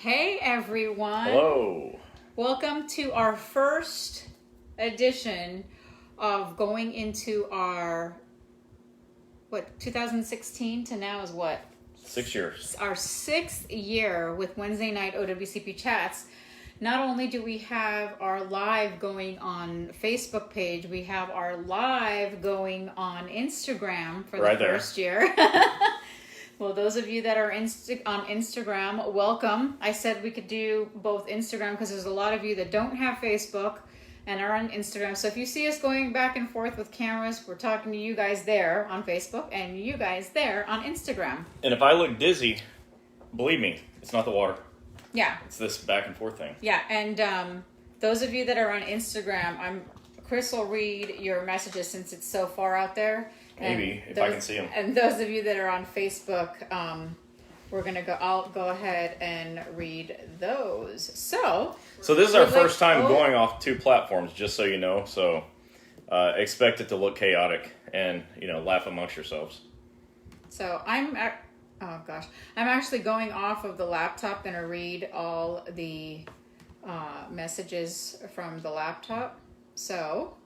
Hey everyone. Hello. Welcome to our first edition of going into our, 2016 to now is what? 6 years. Our 6th year with Wednesday night OWCP chats. Not only do we have our live going on Facebook page, we have our live going on Instagram for the first year. Well, those of you that are on Instagram, welcome. I said we could do both Instagram because there's a lot of you that don't have Facebook and are on Instagram. So if you see us going back and forth with cameras, we're talking to you guys there on Facebook and you guys there on Instagram. And if I look dizzy, believe me, it's not the water. Yeah. It's this back and forth thing. Yeah, and those of you that are on Instagram, Chris will read your messages since it's so far out there. Maybe, if I can see them. And those of you that are on Facebook, I'll go ahead and read those. So this is our first time going off two platforms, just so you know. So expect it to look chaotic and, laugh amongst yourselves. So I'm actually going off of the laptop, going to read all the messages from the laptop. So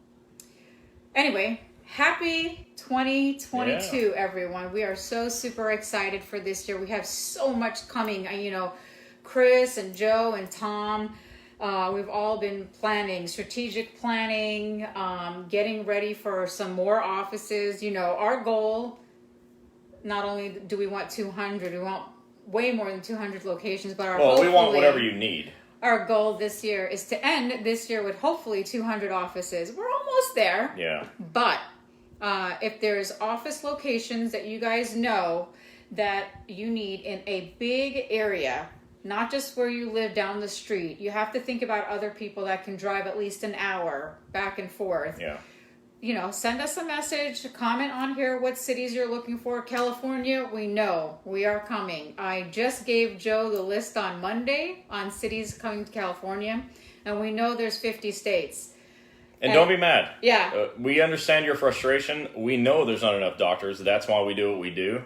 anyway, happy 2022, everyone. We are so super excited for this year. We have so much coming. Chris and Joe and Tom, we've all been planning, strategic planning, getting ready for some more offices. Our goal, not only do we want 200, we want way more than 200 locations, but we want whatever you need. Our goal this year is to end this year with hopefully 200 offices. We're almost there. Yeah. But if there's office locations that you guys know that you need in a big area, not just where you live down the street, you have to think about other people that can drive at least an hour back and forth. Yeah. Send us a message, comment on here what cities you're looking for. California, we know we are coming. I just gave Joe the list on Monday on cities coming to California, and we know there's 50 states. And don't be mad. Yeah. We understand your frustration. We know there's not enough doctors. That's why we do what we do.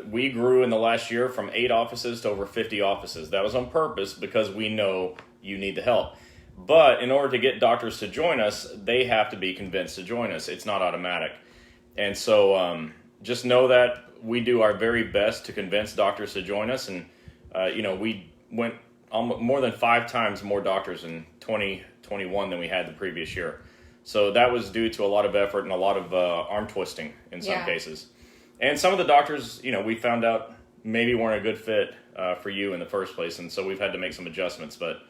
We grew in the last year from 8 offices to over 50 offices. That was on purpose because we know you need the help. But in order to get doctors to join us, they have to be convinced to join us. It's not automatic. And so just know that we do our very best to convince doctors to join us. And, we went more than 5 times more doctors in 2021 than we had the previous year. So that was due to a lot of effort and a lot of arm twisting in some cases. And some of the doctors, we found out maybe weren't a good fit for you in the first place. And so we've had to make some adjustments. But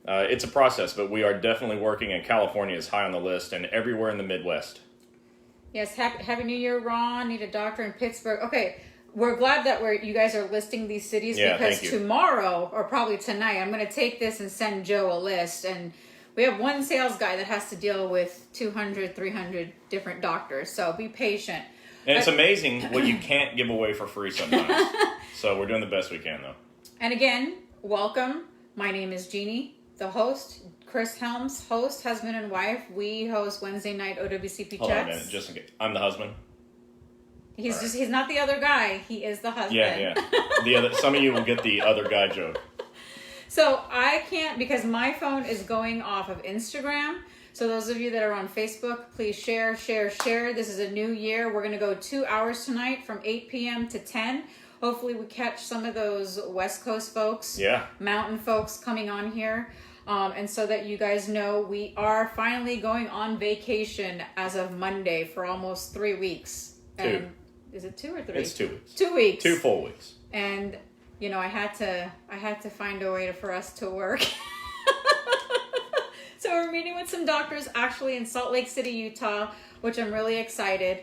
it's a process, but we are definitely working, and California is high on the list, and everywhere in the Midwest. Yes, Happy New Year, Ron. Need a doctor in Pittsburgh. Okay, we're glad that you guys are listing these cities because tomorrow, or probably tonight, I'm going to take this and send Joe a list, and we have one sales guy that has to deal with 200, 300 different doctors, so be patient. And it's amazing what you can't give away for free sometimes. So we're doing the best we can, though. And again, welcome. My name is Gini. The host, Chris Helms, husband and wife. We host Wednesday night OWCP chats. Hold on a minute, just in case. I'm the husband. He's not the other guy. He is the husband. Yeah. Some of you will get the other guy joke. So I can't, because my phone is going off of Instagram. So those of you that are on Facebook, please share. This is a new year. We're going to go 2 hours tonight from 8 p.m. to 10. Hopefully we catch some of those West Coast folks, mountain folks coming on here. And so that you guys know, we are finally going on vacation as of Monday for almost 3 weeks. 2. Is it 2 or 3? It's 2 weeks. 2 weeks. 2 full weeks. And, I had to find a way for us to work. So we're meeting with some doctors actually in Salt Lake City, Utah, which I'm really excited.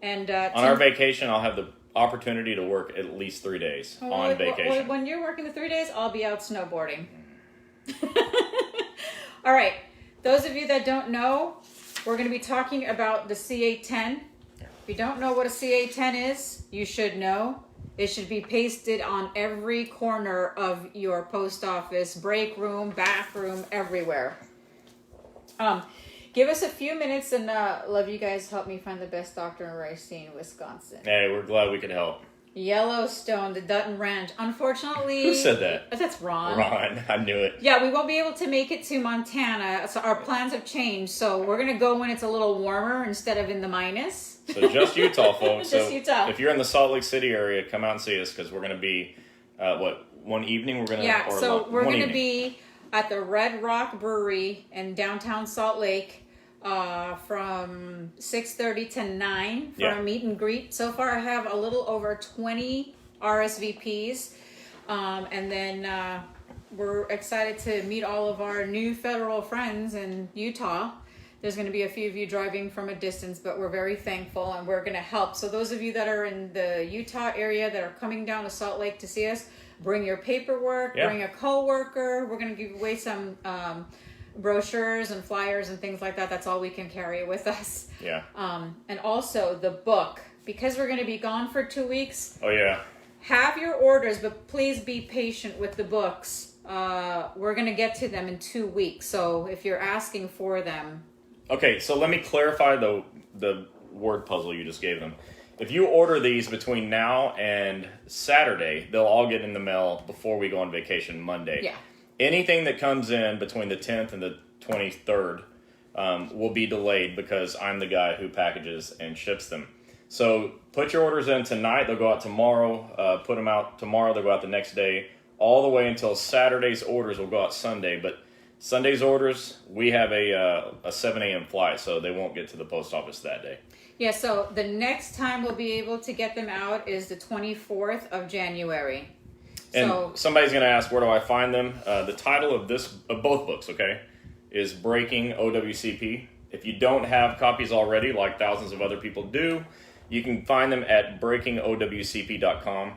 And on our vacation, I'll have the opportunity to work at least 3 days on vacation. When you're working the 3 days, I'll be out snowboarding. All right. Those of you that don't know, we're going to be talking about the CA10. If you don't know what a CA10 is, you should know. It should be pasted on every corner of your post office, break room, bathroom, everywhere. Give us a few minutes, and love you guys help me find the best doctor in Racine, Wisconsin. Hey, we're glad we could help. Yellowstone, the Dutton Ranch. Unfortunately, Who said that? That's Ron. Ron, I knew it. Yeah, we won't be able to make it to Montana. So our plans have changed. So we're gonna go when it's a little warmer instead of in the minus. So just Utah, folks. Just so Utah. If you're in the Salt Lake City area, come out and see us because we're going to be, one evening? We're going to be at the Red Rock Brewery in downtown Salt Lake from 6:30 to 9 for a meet and greet. So far, I have a little over 20 RSVPs, and then we're excited to meet all of our new federal friends in Utah. There's going to be a few of you driving from a distance, but we're very thankful and we're going to help. So those of you that are in the Utah area that are coming down to Salt Lake to see us, bring your paperwork, bring a coworker. We're going to give away some brochures and flyers and things like that. That's all we can carry with us. Yeah. And also the book, because we're going to be gone for 2 weeks. Oh, yeah. Have your orders, but please be patient with the books. We're going to get to them in 2 weeks. So if you're asking for them. Okay, so let me clarify the word puzzle you just gave them. If you order these between now and Saturday, they'll all get in the mail before we go on vacation Monday. Yeah. Anything that comes in between the 10th and the 23rd will be delayed because I'm the guy who packages and ships them. So put your orders in tonight. They'll go out tomorrow. Put them out tomorrow. They'll go out the next day. All the way until Saturday's orders will go out Sunday. But Sunday's orders, we have a 7 a.m. flight, so they won't get to the post office that day. Yeah, so the next time we'll be able to get them out is the 24th of January. And so somebody's going to ask, where do I find them? The title of both books, okay, is Breaking OWCP. If you don't have copies already, like thousands of other people do, you can find them at breakingowcp.com.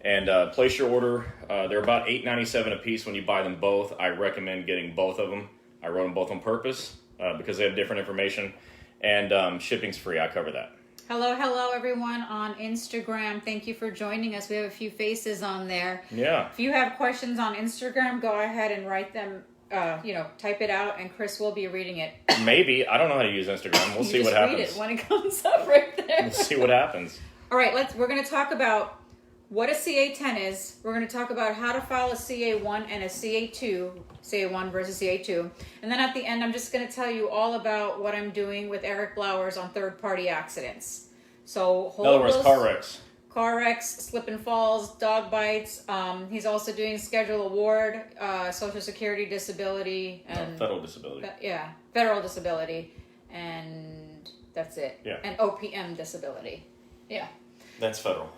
And place your order. They're about $8.97 a piece when you buy them both. I recommend getting both of them. I wrote them both on purpose because they have different information. And shipping's free. I cover that. Hello, everyone on Instagram. Thank you for joining us. We have a few faces on there. Yeah. If you have questions on Instagram, go ahead and write them. Type it out, and Chris will be reading it. Maybe. I don't know how to use Instagram. We'll see what happens. Read it when it comes up right there. We'll see what happens. All right, we're going to talk about what a CA10 is. We're going to talk about how to file a CA1 and a CA2, CA1 versus CA2. And then at the end, I'm just going to tell you all about what I'm doing with Eric Blowers on third-party accidents. So, in other words, car wrecks, slip and falls, dog bites. He's also doing Schedule Award, Social Security disability, and federal disability. Federal disability, and that's it. Yeah. And OPM disability. Yeah. That's federal.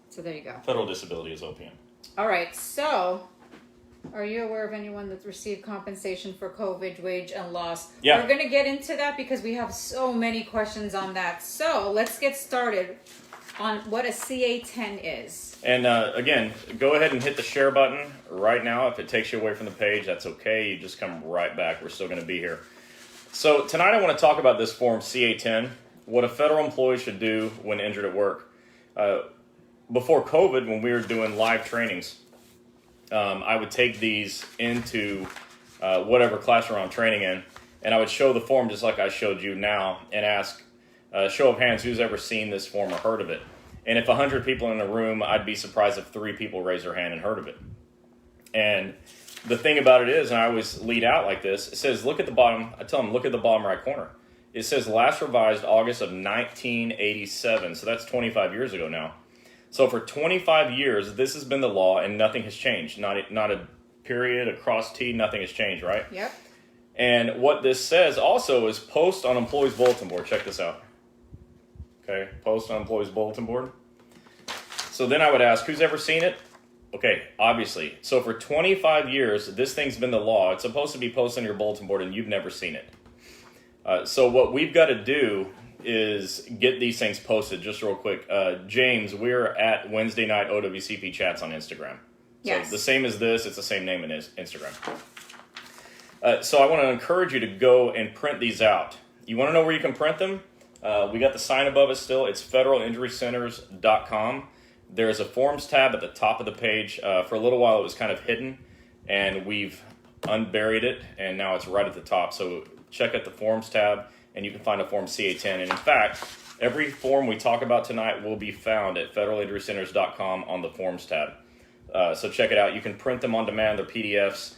So there you go. Federal disability is OPM. All right. So, are you aware of anyone that's received compensation for COVID, wage, and loss? Yeah. We're going to get into that because we have so many questions on that. So let's get started on what a CA10 is. And again, go ahead and hit the share button right now. If it takes you away from the page, that's okay. You just come right back. We're still going to be here. So tonight I want to talk about this form CA10, what a federal employee should do when injured at work. Before COVID, when we were doing live trainings, I would take these into whatever classroom I'm training in, and I would show the form just like I showed you now and ask, show of hands, who's ever seen this form or heard of it? And if 100 people in a room, I'd be surprised if 3 people raised their hand and heard of it. And the thing about it is, and I always lead out like this, it says, look at the bottom. I tell them, look at the bottom right corner. It says last revised August of 1987, so that's 25 years ago now. So for 25 years, this has been the law, and nothing has changed. Not a period, a cross T, nothing has changed, right? Yep. And what this says also is post on employee's bulletin board. Check this out. Okay, post on employee's bulletin board. So then I would ask, who's ever seen it? Okay, obviously. So for 25 years, this thing's been the law. It's supposed to be posted on your bulletin board, and you've never seen it. So what we've got to do is get these things posted. Just real quick. James, we're at Wednesday night OWCP chats on Instagram. Yes. So the same as this, it's the same name in Instagram. So I want to encourage you to go and print these out. You want to know where you can print them? We got the sign above it still. It's federalinjurycenters.com. There's a forms tab at the top of the page. For a little while it was kind of hidden, and we've unburied it, and now it's right at the top. So check out the forms tab, and you can find a form CA10. And in fact, Every form we talk about tonight will be found at federalinjurycenters.com on the Forms tab. So check it out. You can print them on demand. They're PDFs.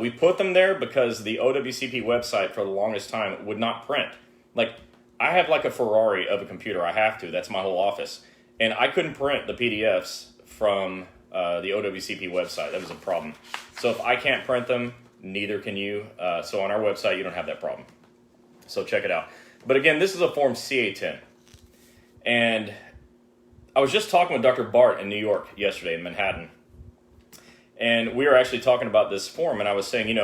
We put them there because the OWCP website for the longest time would not print. Like, I have like a Ferrari of a computer. I have to. That's my whole office. And I couldn't print the PDFs from the OWCP website. That was a problem. So if I can't print them, neither can you. So on our website, you don't have that problem. So check it out. But again, this is a form CA10. And I was just talking with Dr. Bart in New York yesterday in Manhattan. And we were actually talking about this form, and I was saying,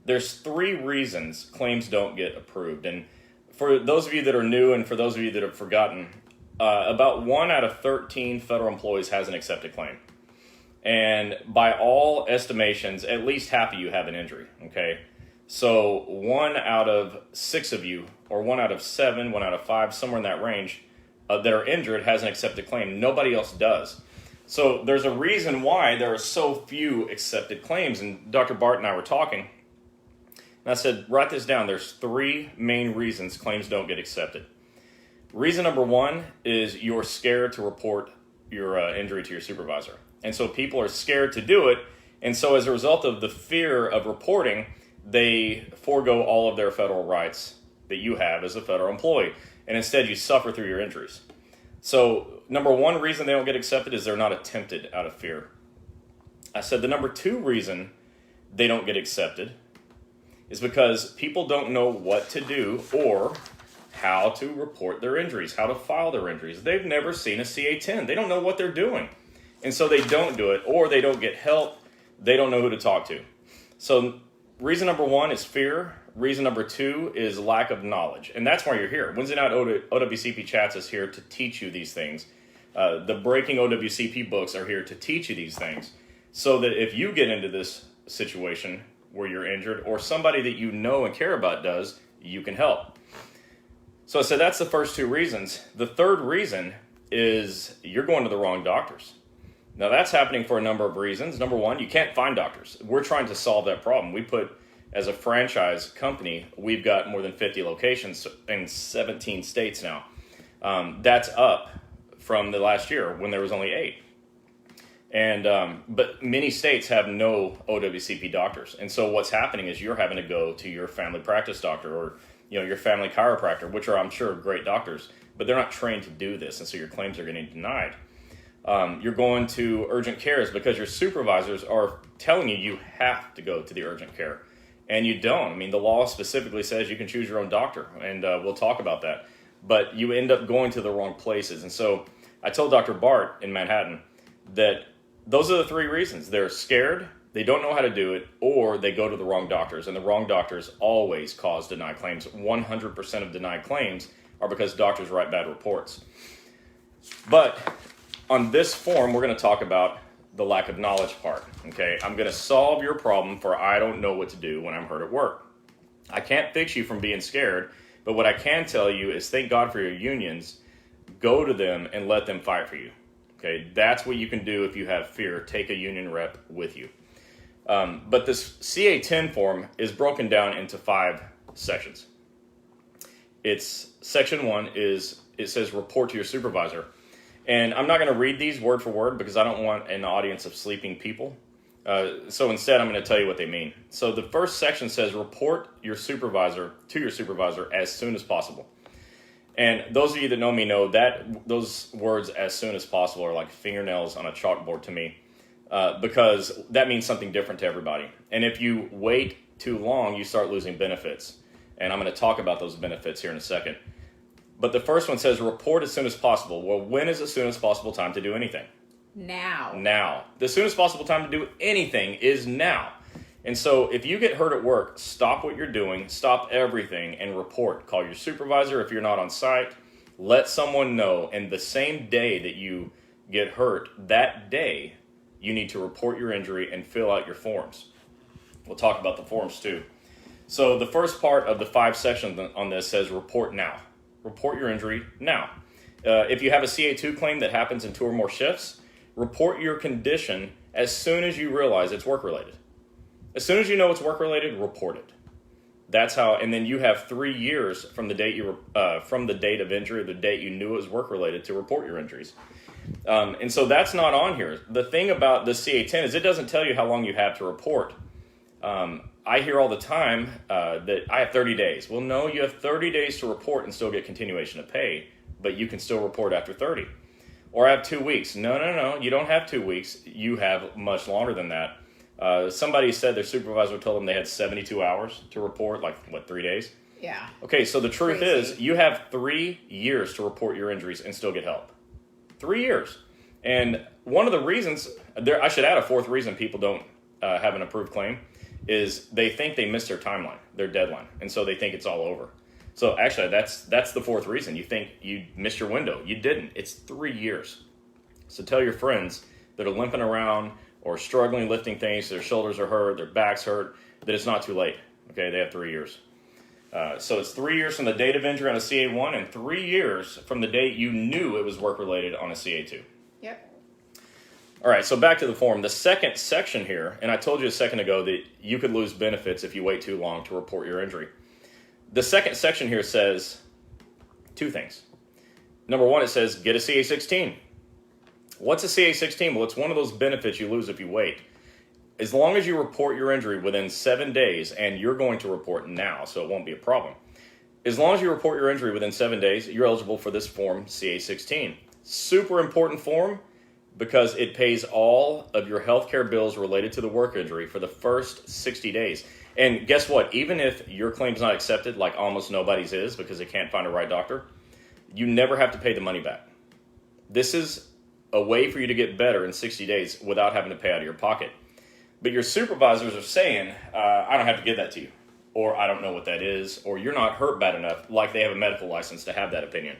there's 3 reasons claims don't get approved. And for those of you that are new and for those of you that have forgotten, about 1 out of 13 federal employees has an accepted claim. And by all estimations, at least half of you have an injury, okay? So 1 out of 6 of you, or 1 out of 7, 1 out of 5, somewhere in that range, that are injured has an accepted claim. Nobody else does. So there's a reason why there are so few accepted claims. And Dr. Bart and I were talking, and I said, write this down. There's 3 main reasons claims don't get accepted. Reason number 1 is you're scared to report your injury to your supervisor. And so people are scared to do it. And so as a result of the fear of reporting, they forego all of their federal rights that you have as a federal employee. And instead you suffer through your injuries. So number 1 reason they don't get accepted is they're not attempted out of fear. I said the number 2 reason they don't get accepted is because people don't know what to do or how to report their injuries, how to file their injuries. They've never seen a CA10. They don't know what they're doing. And so they don't do it, or they don't get help. They don't know who to talk to. So reason number 1 is fear. Reason number 2 is lack of knowledge. And that's why you're here. Wednesday Night OWCP Chats is here to teach you these things. The Breaking OWCP books are here to teach you these things. So that if you get into this situation where you're injured, or somebody that you know and care about does, you can help. So I said that's the first 2 reasons. The third reason is you're going to the wrong doctors. Now that's happening for a number of reasons. Number 1, you can't find doctors. We're trying to solve that problem. We put, as a franchise company, we've got more than 50 locations in 17 states now. That's up from the last year when there was only 8. And but many states have no OWCP doctors. And so what's happening is you're having to go to your family practice doctor or your family chiropractor, which are, I'm sure, great doctors, but they're not trained to do this. And so your claims are getting denied. You're going to urgent cares because your supervisors are telling you have to go to the urgent care. And you don't. I mean, the law specifically says you can choose your own doctor, and we'll talk about that. But you end up going to the wrong places. And so I told Dr. Bart in Manhattan that those are the 3 reasons. They're scared, they don't know how to do it, or they go to the wrong doctors. And the wrong doctors always cause denied claims. 100% of denied claims are because doctors write bad reports. But on this form, we're going to talk about the lack of knowledge part, okay? I'm going to solve your problem for I don't know what to do when I'm hurt at work. I can't fix you from being scared, but what I can tell you is thank God for your unions. Go to them and let them fight for you, okay? That's what you can do if you have fear. Take a union rep with you. But this CA10 form is broken down into 5 sections. Section 1 it says report to your supervisor. And I'm not going to read these word for word because I don't want an audience of sleeping people. So instead, I'm going to tell you what they mean. So the first section says report your supervisor to your supervisor as soon as possible. And those of you that know me know that those words as soon as possible are like fingernails on a chalkboard to me because that means something different to everybody. And if you wait too long, you start losing benefits. And I'm going to talk about those benefits here in a second. But the first one says report as soon as possible. Well, when is as soon as possible time to do anything? Now. Now. The soonest possible time to do anything is now. And so if you get hurt at work, stop what you're doing, stop everything, and report. Call your supervisor if you're not on site. Let someone know. And the same day that you get hurt, that day, you need to report your injury and fill out your forms. We'll talk about the forms too. So the first part of the 5 sections on this says report now. Report your injury now. If you have a CA2 claim that happens in 2 or more shifts, report your condition as soon as you realize it's work-related. As soon as you know it's work-related, report it. That's how, and then you have 3 years from the date from the date of injury, or the date you knew it was work related, to report your injuries. And so that's not on here. The thing about the CA10 is it doesn't tell you how long you have to report. I hear all the time that I have 30 days. Well, no, you have 30 days to report and still get continuation of pay, but you can still report after 30. Or I have 2 weeks. No, you don't have 2 weeks. You have much longer than that. Somebody said their supervisor told them they had 72 hours to report, 3 days? Yeah. Okay, so the truth Crazy. is you have 3 years to report your injuries and still get help. 3 years. And one of the reasons, I should add a fourth reason people don't have an approved claim, is they think they missed their timeline, their deadline, and so they think it's all over. So actually, that's the fourth reason. You think you missed your window. You didn't. It's 3 years. So tell your friends that are limping around or struggling lifting things, their shoulders are hurt, their backs hurt, that it's not too late. Okay, they have 3 years. So it's 3 years from the date of injury on a CA1 and 3 years from the date you knew it was work-related on a CA2. Yep. All right, so back to the form. The second section here, and I told you a second ago that you could lose benefits if you wait too long to report your injury. The second section here says 2 things. Number 1, it says get a CA16. What's a CA16? Well, it's one of those benefits you lose if you wait. As long as you report your injury within 7 days, and you're going to report now, so it won't be a problem. As long as you report your injury within 7 days, you're eligible for this form, CA16. Super important form because it pays all of your healthcare bills related to the work injury for the first 60 days. And guess what? Even if your claim's not accepted, like almost nobody's is because they can't find a right doctor, you never have to pay the money back. This is a way for you to get better in 60 days without having to pay out of your pocket. But your supervisors are saying, I don't have to give that to you, or I don't know what that is, or you're not hurt bad enough, like they have a medical license to have that opinion.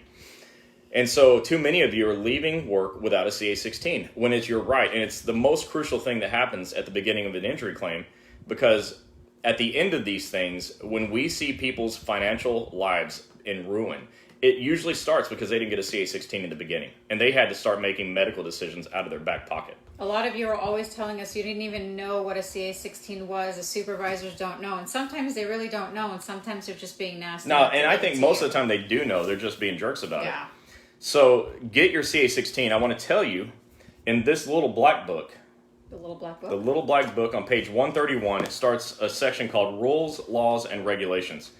And so too many of you are leaving work without a CA16 when it's your right. And it's the most crucial thing that happens at the beginning of an injury claim, because at the end of these things, when we see people's financial lives in ruin, it usually starts because they didn't get a CA16 in the beginning, and they had to start making medical decisions out of their back pocket. A lot of you are always telling us you didn't even know what a CA16 was. The supervisors don't know, and sometimes they really don't know, and sometimes they're just being nasty. No, and I think most of the time they do know. They're just being jerks about it. Yeah. So get your CA16. I want to tell you, in this little black book, The little black book? the little black book on page 131, it starts a section called Rules, Laws, and Regulations.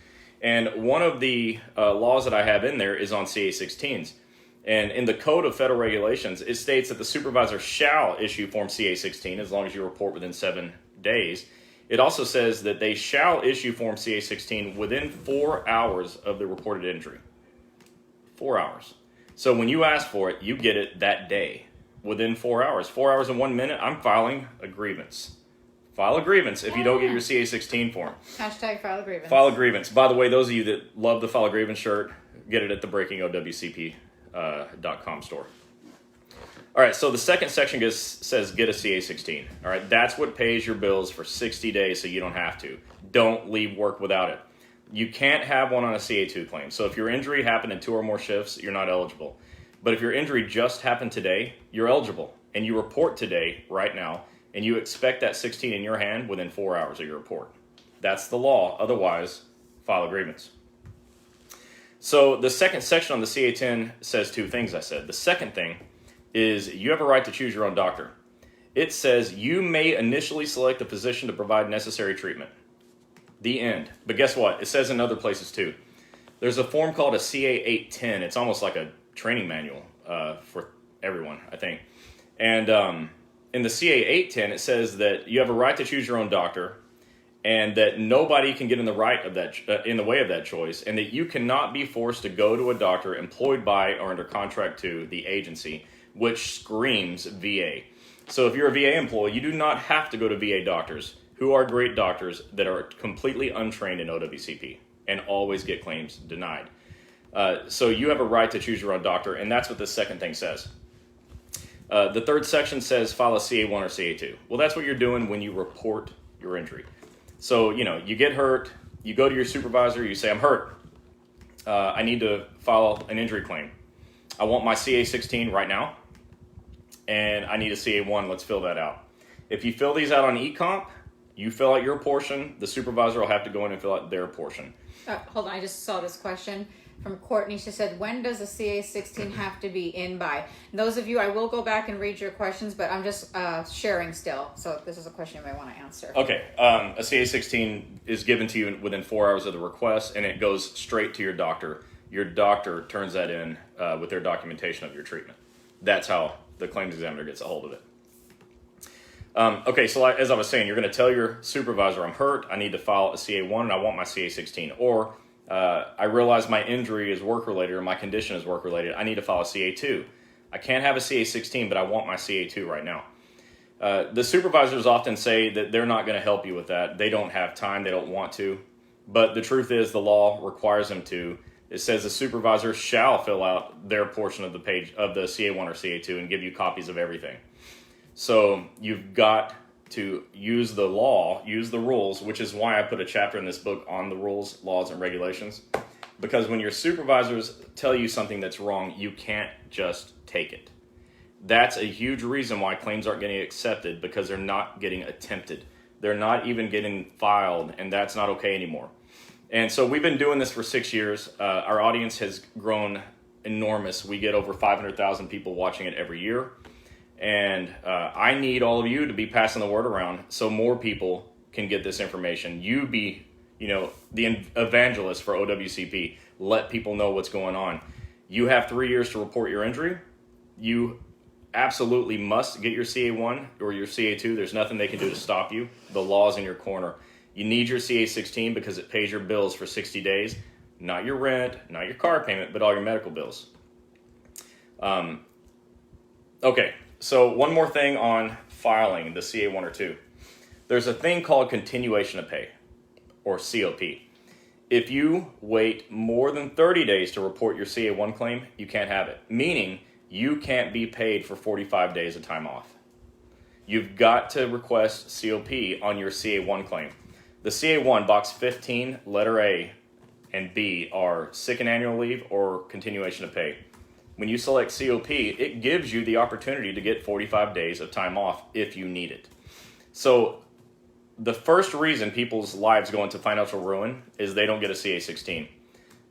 And one of the laws that I have in there is on CA16s. And in the Code of Federal Regulations, it states that the supervisor shall issue Form CA16 as long as you report within 7 days. It also says that they shall issue Form CA16 within 4 hours of the reported injury. 4 hours. So when you ask for it, you get it that day, within 4 hours. 4 hours and 1 minute, I'm filing a grievance. File a grievance if you don't get your CA16 form. Hashtag file a grievance. File a grievance. By the way, those of you that love the File a Grievance shirt, get it at the breakingowcp.com store. All right, so the second section says get a CA16. All right, that's what pays your bills for 60 days so you don't have to. Don't leave work without it. You can't have one on a CA2 claim. So if your injury happened in 2 or more shifts, you're not eligible. But if your injury just happened today, you're eligible. And you report today, right now, and you expect that 16 in your hand within 4 hours of your report. That's the law. Otherwise, file a grievance. So the second section on the CA10 says 2 things, I said. The second thing is you have a right to choose your own doctor. It says you may initially select a physician to provide necessary treatment. The end. But guess what? It says in other places too. There's a form called a CA810. It's almost like a training manual for everyone, I think. And in the CA810, it says that you have a right to choose your own doctor, and that nobody can get in the way of that choice, and that you cannot be forced to go to a doctor employed by or under contract to the agency, which screams VA. So if you're a VA employee, you do not have to go to VA doctors, who are great doctors that are completely untrained in OWCP and always get claims denied. So you have a right to choose your own doctor, and that's what the second thing says. The third section says file a CA1 or CA2. Well, that's what you're doing when you report your injury. So, you get hurt, you go to your supervisor, you say, I'm hurt. I need to file an injury claim. I want my CA16 right now, and I need a CA1. Let's fill that out. If you fill these out on eComp, You fill out your portion, the supervisor will have to go in and fill out their portion. Hold on, I just saw this question from Courtney. She said, when does a CA-16 have to be in by? And those of you, I will go back and read your questions, but I'm just sharing still. So this is a question you may want to answer. Okay. A CA-16 is given to you within 4 hours of the request, and it goes straight to your doctor. Your doctor turns that in with their documentation of your treatment. That's how the claims examiner gets a hold of it. Okay, so as I was saying, you're going to tell your supervisor, I'm hurt, I need to file a CA-1, and I want my CA-16. Or I realize my injury is work-related or my condition is work-related, I need to file a CA-2. I can't have a CA-16, but I want my CA-2 right now. The supervisors often say that they're not going to help you with that. They don't have time, they don't want to. But the truth is the law requires them to. It says the supervisor shall fill out their portion of the page of the CA-1 or CA-2 and give you copies of everything. So you've got to use the law, use the rules, which is why I put a chapter in this book on the rules, laws, and regulations. Because when your supervisors tell you something that's wrong, you can't just take it. That's a huge reason why claims aren't getting accepted, because they're not getting attempted. They're not even getting filed, and that's not okay anymore. And so we've been doing this for 6 years. Our audience has grown enormous. We get over 500,000 people watching it every year. And I need all of you to be passing the word around so more people can get this information. You be, the evangelist for OWCP. Let people know what's going on. You have 3 years to report your injury. You absolutely must get your CA-1 or your CA-2. There's nothing they can do to stop you. The law's in your corner. You need your CA-16 because it pays your bills for 60 days. Not your rent, not your car payment, but all your medical bills. Okay. So one more thing on filing the CA-1 or 2. There's a thing called continuation of pay, or COP. If you wait more than 30 days to report your CA-1 claim, you can't have it. Meaning, you can't be paid for 45 days of time off. You've got to request COP on your CA-1 claim. The CA-1, box 15, letter A and B are sick and annual leave or continuation of pay. When you select COP, it gives you the opportunity to get 45 days of time off if you need it. So the first reason people's lives go into financial ruin is they don't get a CA-16.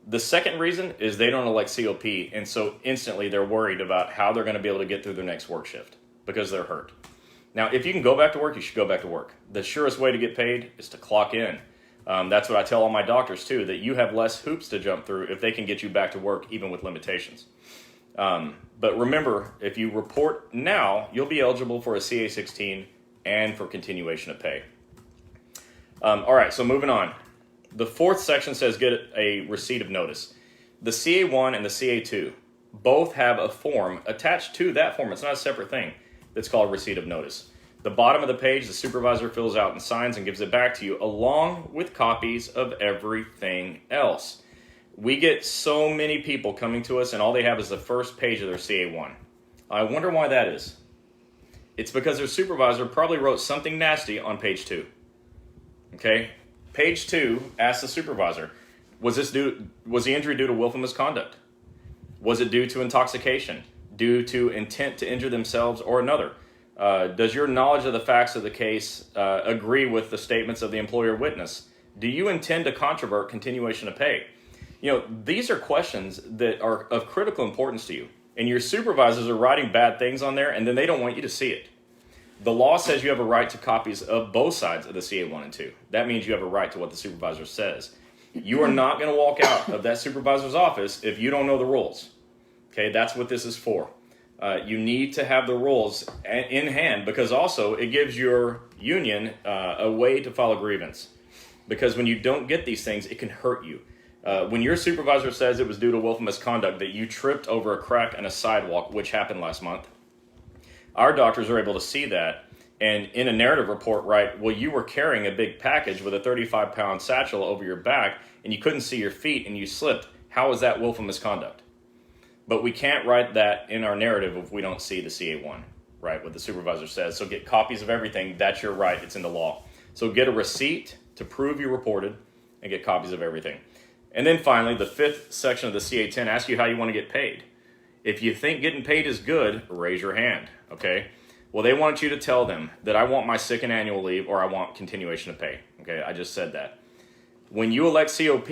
The second reason is they don't elect COP, and so instantly they're worried about how they're going to be able to get through their next work shift because they're hurt. Now, if you can go back to work, you should go back to work. The surest way to get paid is to clock in. That's what I tell all my doctors, too, that you have less hoops to jump through if they can get you back to work, even with limitations. But remember, if you report now, you'll be eligible for a CA-16 and for continuation of pay. All right, so moving on. The fourth section says get a receipt of notice. The CA-1 and the CA-2 both have a form attached to that form. It's not a separate thing. That's called receipt of notice. The bottom of the page, the supervisor fills out and signs and gives it back to you, along with copies of everything else. We get so many people coming to us, and all they have is the first page of their CA-1. I wonder why that is. It's because their supervisor probably wrote something nasty on page 2. Okay? Page 2 asks the supervisor, was the injury due to willful misconduct? Was it due to intoxication? Due to intent to injure themselves or another? Does your knowledge of the facts of the case agree with the statements of the employer witness? Do you intend to controvert continuation of pay? These are questions that are of critical importance to you. And your supervisors are writing bad things on there, and then they don't want you to see it. The law says you have a right to copies of both sides of the CA-1 and 2. That means you have a right to what the supervisor says. You are not going to walk out of that supervisor's office if you don't know the rules. Okay, that's what this is for. You need to have the rules in hand, because also it gives your union a way to file a grievance. Because when you don't get these things, it can hurt you. When your supervisor says it was due to willful misconduct that you tripped over a crack in a sidewalk, which happened last month, our doctors are able to see that and in a narrative report write, well, you were carrying a big package with a 35-pound satchel over your back and you couldn't see your feet and you slipped. How is that willful misconduct? But we can't write that in our narrative if we don't see the CA-1, right, what the supervisor says. So get copies of everything. That's your right. It's in the law. So get a receipt to prove you reported and get copies of everything. And then finally, the fifth section of the CA-10 asks you how you want to get paid. If you think getting paid is good, raise your hand, okay? Well, they want you to tell them that I want my sick and annual leave or I want continuation of pay. Okay, I just said that. When you elect COP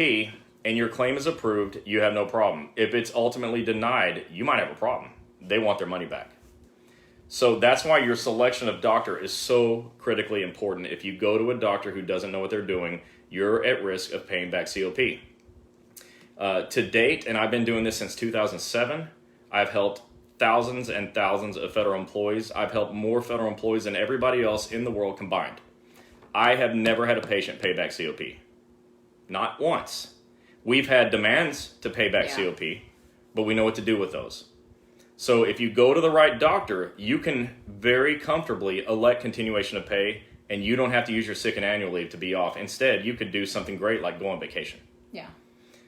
and your claim is approved, you have no problem. If it's ultimately denied, you might have a problem. They want their money back. So that's why your selection of doctor is so critically important. If you go to a doctor who doesn't know what they're doing, you're at risk of paying back COP. To date, and I've been doing this since 2007, I've helped thousands and thousands of federal employees. I've helped more federal employees than everybody else in the world combined. I have never had a patient pay back COP. Not once. We've had demands to pay back COP, but we know what to do with those. So if you go to the right doctor, you can very comfortably elect continuation of pay, and you don't have to use your sick and annual leave to be off. Instead, you could do something great like go on vacation. Yeah.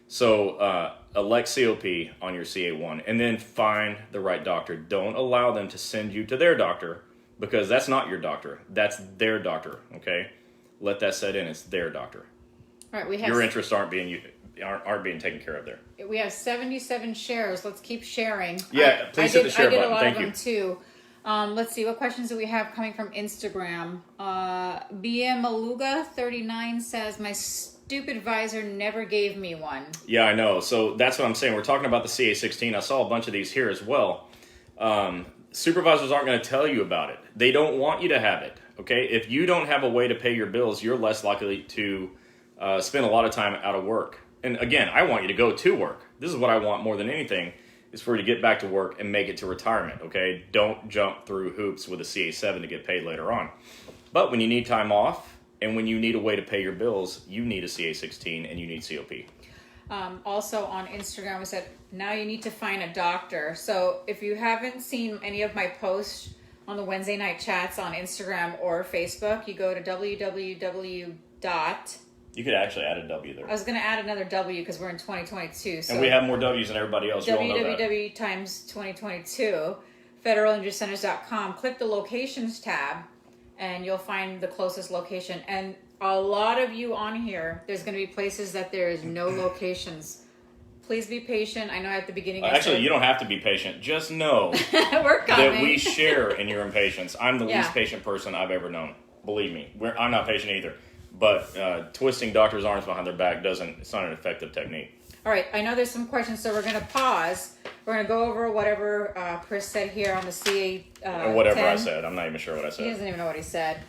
So elect COP on your CA1, and then find the right doctor. Don't allow them to send you to their doctor, because that's not your doctor. That's their doctor, okay? Let that set in. It's their doctor. All right, we have your interests aren't being taken care of there. We have 77 shares. Let's keep sharing. Yeah, please hit the share button. I did a lot Thank of you. them too. Let's see, what questions do we have coming from Instagram? BM Maluga 39 says, my stupid visor never gave me one. Yeah, I know. So that's what I'm saying. We're talking about the CA16. I saw a bunch of these here as well. Supervisors aren't going to tell you about it. They don't want you to have it. Okay, if you don't have a way to pay your bills, you're less likely to spend a lot of time out of work. And again, I want you to go to work. This is what I want more than anything, is for you to get back to work and make it to retirement, okay? Don't jump through hoops with a CA7 to get paid later on. But when you need time off and when you need a way to pay your bills, you need a CA16 and you need COP. Also on Instagram, we said, now you need to find a doctor. So if you haven't seen any of my posts on the Wednesday night chats on Instagram or Facebook, you go to www. You could actually add a W there. I was going to add another W because we're in 2022. So and we have more W's than everybody else. www times 2022, federalinjurycenters.com. Click the locations tab and you'll find the closest location. And a lot of you on here, there's going to be places that there is no locations. Please be patient. I know at the beginning... Actually, you don't have to be patient. Just know we're coming. that we share in your impatience. I'm the least patient person I've ever known. Believe me. I'm not patient either. But twisting doctors' arms behind their back it's not an effective technique. All right, I know there's some questions, so we're going to pause. We're going to go over whatever Chris said here on the CA or whatever 10. I said. I'm not even sure what I said. He doesn't even know what he said.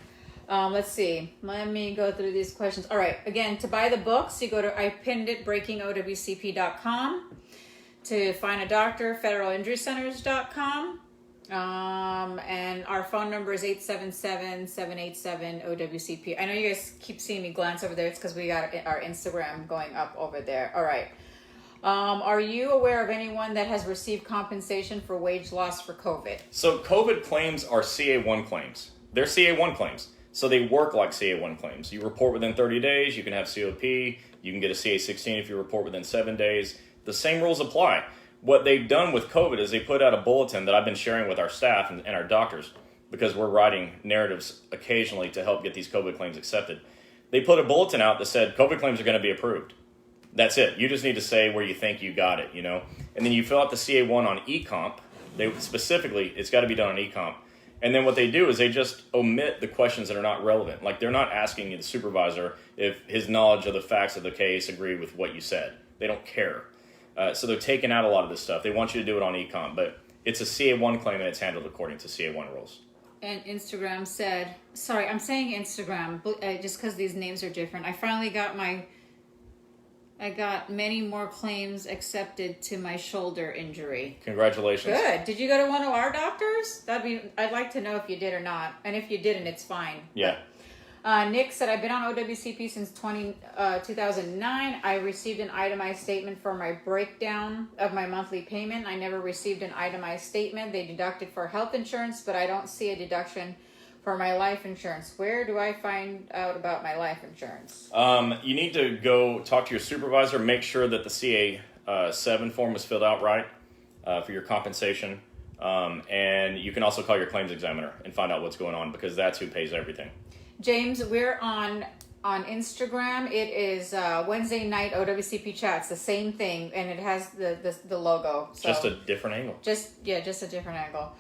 Let's see. Let me go through these questions. All right, again, to buy the books, you go to I pinned it, breakingowcp.com. To find a doctor, federalinjurycenters.com. And our phone number is 877-787-OWCP. I know you guys keep seeing me glance over there. It's because we got our Instagram going up over there. All right. Are you aware of anyone that has received compensation for wage loss for COVID? So COVID claims are CA1 claims. They're CA1 claims. So they work like CA1 claims. You report within 30 days, you can have COP. You can get a CA16 if you report within 7 days. The same rules apply. What they've done with COVID is they put out a bulletin that I've been sharing with our staff and our doctors, because we're writing narratives occasionally to help get these COVID claims accepted. They put a bulletin out that said COVID claims are going to be approved. That's it. You just need to say where you think you got it, And then you fill out the CA1 on eComp. Specifically, it's got to be done on eComp. And then what they do is they just omit the questions that are not relevant. Like, they're not asking the supervisor if his knowledge of the facts of the case agree with what you said. They don't care. So they're taking out a lot of this stuff. They want you to do it on eComp, but it's a CA1 claim and it's handled according to CA1 rules. And Instagram said, sorry, I'm saying Instagram just because these names are different. I finally got many more claims accepted to my shoulder injury. Congratulations. Good. Did you go to one of our doctors? I'd like to know if you did or not. And if you didn't, it's fine. Yeah. Nick said, I've been on OWCP since 2009. I received an itemized statement for my breakdown of my monthly payment. I never received an itemized statement. They deducted for health insurance, but I don't see a deduction for my life insurance. Where do I find out about my life insurance? You need to go talk to your supervisor. Make sure that the CA7 form was filled out right for your compensation. And you can also call your claims examiner and find out what's going on, because that's who pays everything. James, we're on Instagram. It is Wednesday night OWCP chats, the same thing, and it has the logo. So just a different angle. Just a different angle.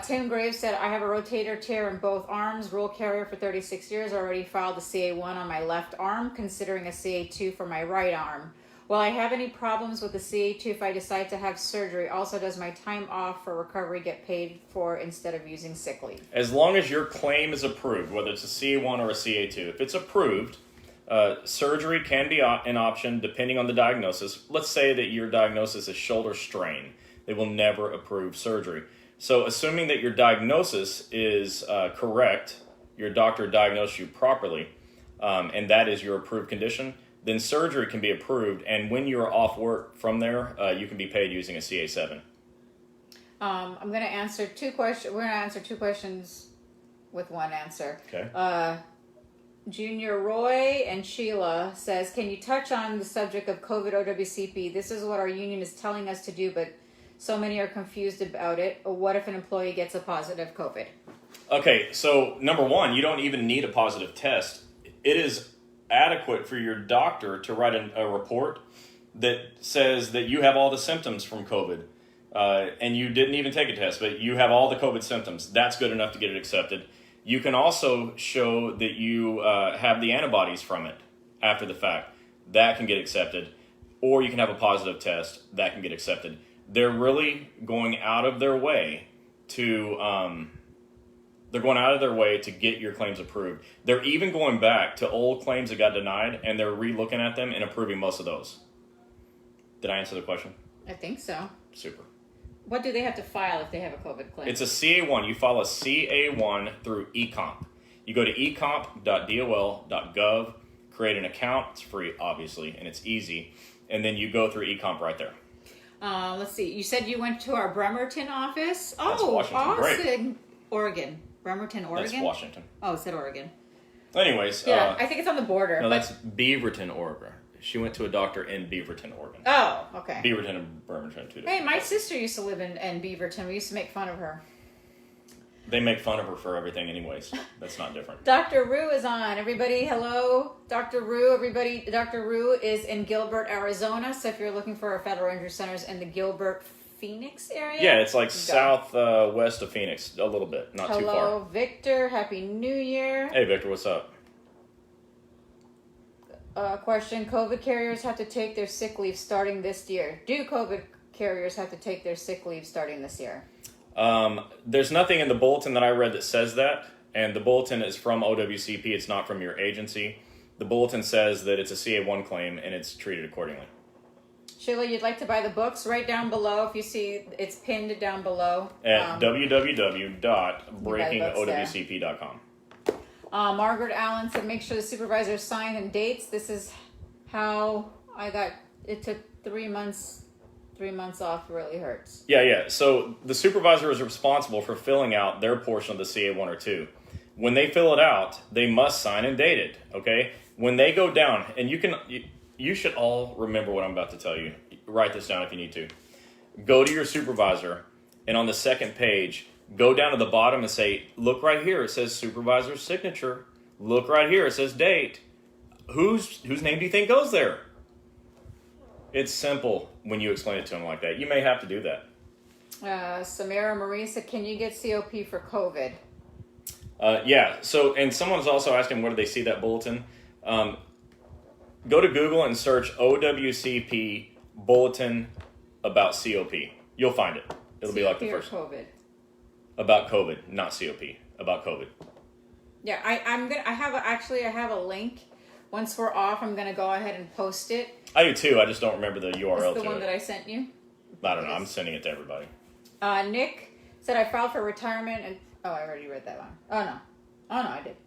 Tim Graves said, I have a rotator tear in both arms, rule carrier for 36 years, already filed a CA1 on my left arm, considering a CA2 for my right arm. Will I have any problems with the CA2 if I decide to have surgery? Also, does my time off for recovery get paid for instead of using sick leave? As long as your claim is approved, whether it's a CA1 or a CA2, if it's approved, surgery can be an option depending on the diagnosis. Let's say that your diagnosis is shoulder strain. They will never approve surgery. So assuming that your diagnosis is correct, your doctor diagnosed you properly, and that is your approved condition, then surgery can be approved. And when you're off work from there, you can be paid using a CA7. I'm going to answer two questions. We're going to answer two questions with one answer. Okay. Junior Roy and Sheila says, can you touch on the subject of COVID OWCP? This is what our union is telling us to do, but so many are confused about it. What if an employee gets a positive COVID? Okay, so number one, you don't even need a positive test. It is adequate for your doctor to write a report that says that you have all the symptoms from COVID, and you didn't even take a test, but you have all the COVID symptoms. That's good enough to get it accepted. You can also show that you have the antibodies from it after the fact. That can get accepted. Or you can have a positive test. That can get accepted. They're really going out of their way to get your claims approved. They're even going back to old claims that got denied, and they're re-looking at them and approving most of those. Did I answer the question? I think so. Super. What do they have to file if they have a COVID claim? It's a CA1. You file a CA1 through eComp. You go to ecomp.dol.gov, create an account. It's free, obviously, and it's easy. And then you go through eComp right there. Let's see. You said you went to our Bremerton office. That's Oh, Washington. awesome. Great. Oregon. Bremerton, Oregon? That's Washington. Oh, it said Oregon. Anyways. Yeah, I think it's on the border. No, that's Beaverton, Oregon. She went to a doctor in Beaverton, Oregon. Oh, okay. Beaverton and Bremerton, two different Hey, my places. sister used to live in Beaverton. We used to make fun of her. They make fun of her for everything anyways. That's not different. Dr. Rue is on. Everybody, hello. Dr. Rue, everybody. Dr. Rue is in Gilbert, Arizona. So if you're looking for a federal injury centers in the Gilbert, Phoenix area. Yeah, it's like southwest of Phoenix, a little bit, not too far. Hello, Victor. Happy New Year. Hey, Victor, what's up? Question, COVID carriers have to take their sick leave starting this year. Do COVID carriers have to take their sick leave starting this year? There's nothing in the bulletin that I read that says that, and the bulletin is from OWCP. It's not from your agency. The bulletin says that it's a CA1 claim, and it's treated accordingly. Sheila, you'd like to buy the books? Right down below, if you see, it's pinned down below. At www.breakingowcp.com. Margaret Allen said, make sure the supervisor sign and dates. This is how I got, it took 3 months. 3 months off really hurts. Yeah. So the supervisor is responsible for filling out their portion of the CA1 or 2. When they fill it out, they must sign and date it, okay? When they go down, and you should all remember what I'm about to tell you. Write this down if you need to. Go to your supervisor, and on the second page, go down to the bottom and say, look right here, it says supervisor's signature. Look right here, it says date. Whose name do you think goes there? It's simple when you explain it to them like that. You may have to do that. Samara Marie said, can you get COP for COVID? Yeah, so, and someone's also asking, where do they see that bulletin? Go to Google and search OWCP bulletin about COP. You'll find it. It'll be like the first. COVID. About COVID, not COP. About COVID. Yeah, I have a link. Once we're off, I'm gonna go ahead and post it. I do too. I just don't remember the URL. It's the one that I sent you. I don't know. I'm sending it to everybody. Nick said I filed for retirement and I already read that one. Oh no, I did.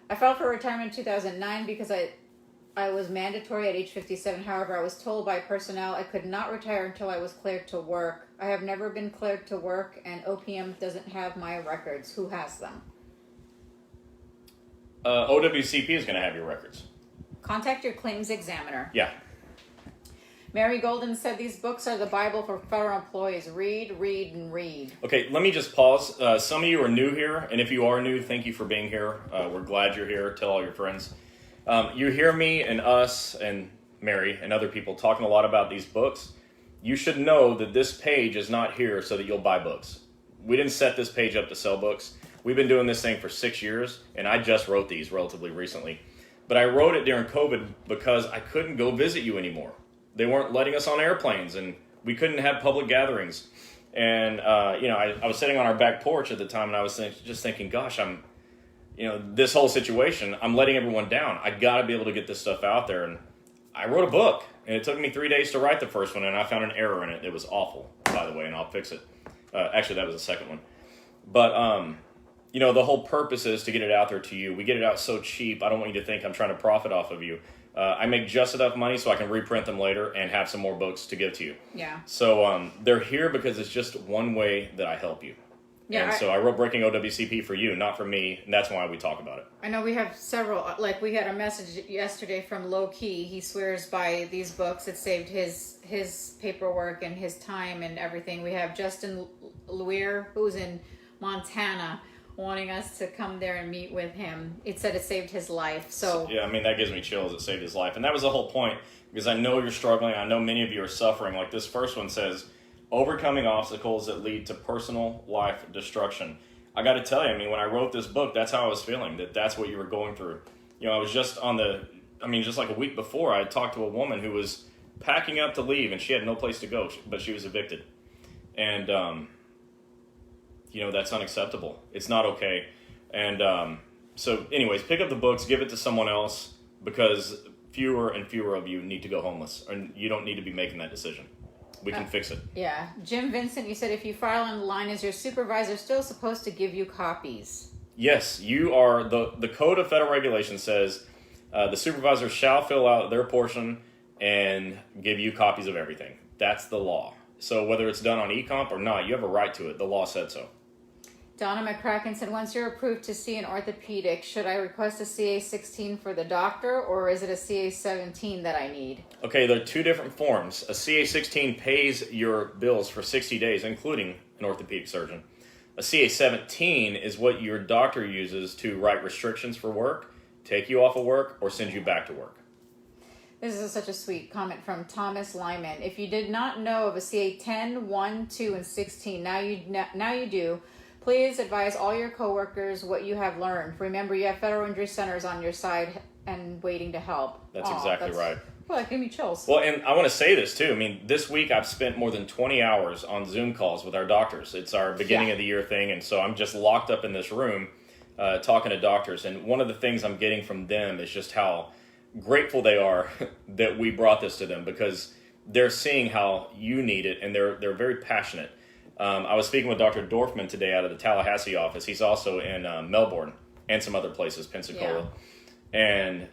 I filed for retirement in 2009 because I was mandatory at age 57. However, I was told by personnel I could not retire until I was cleared to work. I have never been cleared to work, and OPM doesn't have my records. Who has them? OWCP is going to have your records. Contact your claims examiner. Yeah. Mary Golden said these books are the Bible for federal employees. Read, read, and read. Okay, let me just pause. Some of you are new here, and if you are new, thank you for being here. We're glad you're here. Tell all your friends. You hear me and us and Mary and other people talking a lot about these books. You should know that this page is not here so that you'll buy books. we didn't set this page up to sell books. We've been doing this thing for 6 years, and I just wrote these relatively recently. But I wrote it during COVID because I couldn't go visit you anymore. They weren't letting us on airplanes, and we couldn't have public gatherings. And, I was sitting on our back porch at the time, and I was just thinking, gosh, this whole situation, I'm letting everyone down. I got to be able to get this stuff out there. And I wrote a book, and it took me 3 days to write the first one, and I found an error in it. It was awful, by the way, and I'll fix it. Actually, that was the second one. But, the whole purpose is to get it out there to you. We get it out so cheap, I don't want you to think I'm trying to profit off of you. I make just enough money so I can reprint them later and have some more books to give to you. Yeah. So they're here because it's just one way that I help you. Yeah. And so I wrote Breaking OWCP for you, not for me, and that's why we talk about it. I know we have several, like we had a message yesterday from Low Key. He swears by these books. It saved his paperwork and his time and everything. We have Justin Luer, who's in Montana, wanting us to come there and meet with him. It said it saved his life. So yeah, that gives me chills. It saved his life. And that was the whole point, because I know you're struggling. I know many of you are suffering. Like this first one says, overcoming obstacles that lead to personal life destruction. I got to tell you, when I wrote this book, that's how I was feeling, that's what you were going through. I was just just like a week before, I talked to a woman who was packing up to leave, and she had no place to go, but she was evicted. And, that's unacceptable. It's not okay. And so anyways, pick up the books, give it to someone else, because fewer and fewer of you need to go homeless, and you don't need to be making that decision. We can fix it. Yeah. Jim Vincent, you said if you file on the line, is your supervisor still supposed to give you copies? Yes, you are. The Code of Federal Regulations says the supervisor shall fill out their portion and give you copies of everything. That's the law. So whether it's done on e-comp or not, you have a right to it. The law said so. Donna McCracken said, once you're approved to see an orthopedic, should I request a CA-16 for the doctor, or is it a CA-17 that I need? Okay, there are two different forms. A CA-16 pays your bills for 60 days, including an orthopedic surgeon. A CA-17 is what your doctor uses to write restrictions for work, take you off of work, or send you back to work. This is such a sweet comment from Thomas Lyman. If you did not know of a CA-10, 1, 2, and 16, now you do. Please advise all your coworkers what you have learned. Remember, you have federal injury centers on your side and waiting to help. That's exactly right. Well, it gave me chills. Well, and I want to say this too. This week I've spent more than 20 hours on Zoom calls with our doctors. It's our beginning of the year thing, and so I'm just locked up in this room talking to doctors. And one of the things I'm getting from them is just how grateful they are that we brought this to them, because they're seeing how you need it, and they're very passionate. I was speaking with Dr. Dorfman today out of the Tallahassee office. He's also in Melbourne and some other places, Pensacola. Yeah. And,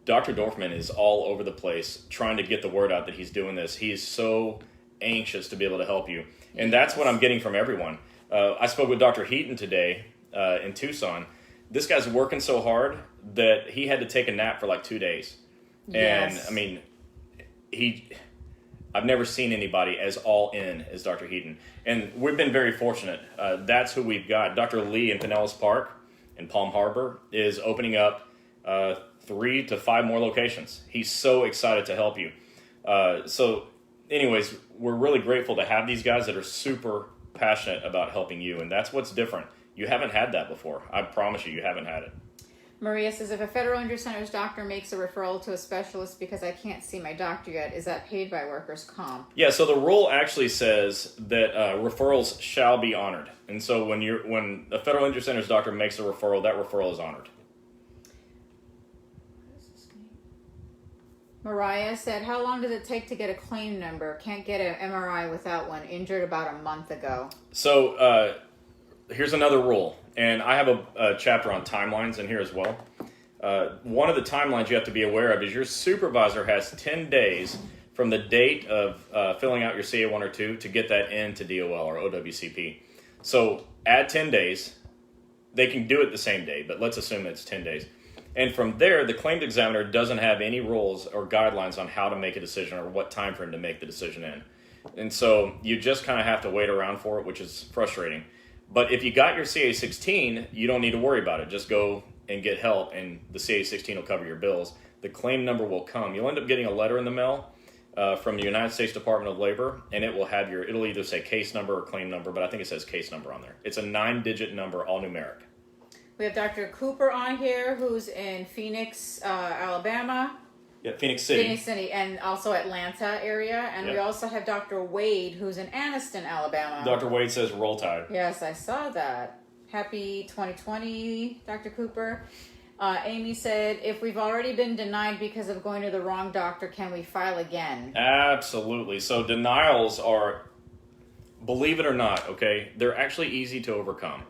Dr. Dorfman is all over the place trying to get the word out that he's doing this. He is so anxious to be able to help you. And that's what I'm getting from everyone. I spoke with Dr. Heaton today in Tucson. This guy's working so hard that he had to take a nap for like 2 days. Yes. And, I've never seen anybody as all in as Dr. Heaton. And we've been very fortunate. That's who we've got. Dr. Lee in Pinellas Park in Palm Harbor is opening up 3 to 5 more locations. He's so excited to help you. So anyways, we're really grateful to have these guys that are super passionate about helping you. And that's what's different. You haven't had that before. I promise you haven't had it. Maria says, if a federal injury center's doctor makes a referral to a specialist because I can't see my doctor yet, is that paid by workers' comp? Yeah, so the rule actually says that referrals shall be honored. And so when a federal injury center's doctor makes a referral, that referral is honored. Mariah said, how long does it take to get a claim number? Can't get an MRI without one. Injured about a month ago. So here's another rule. And I have a chapter on timelines in here as well. One of the timelines you have to be aware of is your supervisor has 10 days from the date of filling out your CA1 or 2 to get that into DOL or OWCP. So add 10 days. They can do it the same day, but let's assume it's 10 days. And from there, the claims examiner doesn't have any rules or guidelines on how to make a decision or what time frame to make the decision in. And so you just kind of have to wait around for it, which is frustrating. But if you got your CA-16, you don't need to worry about it. Just go and get help, and the CA-16 will cover your bills. The claim number will come. You'll end up getting a letter in the mail, from the United States Department of Labor, and it will have it'll either say case number or claim number, but I think it says case number on there. It's a 9-digit number, all numeric. We have Dr. Cooper on here, who's in Phoenix, Alabama. Yeah, Phoenix City. Phoenix City, and also Atlanta area. And we also have Dr. Wade, who's in Anniston, Alabama. Dr. Wade says roll tide. Yes, I saw that. Happy 2020, Dr. Cooper. Amy said, if we've already been denied because of going to the wrong doctor, can we file again? Absolutely. So denials are, believe it or not, okay, they're actually easy to overcome.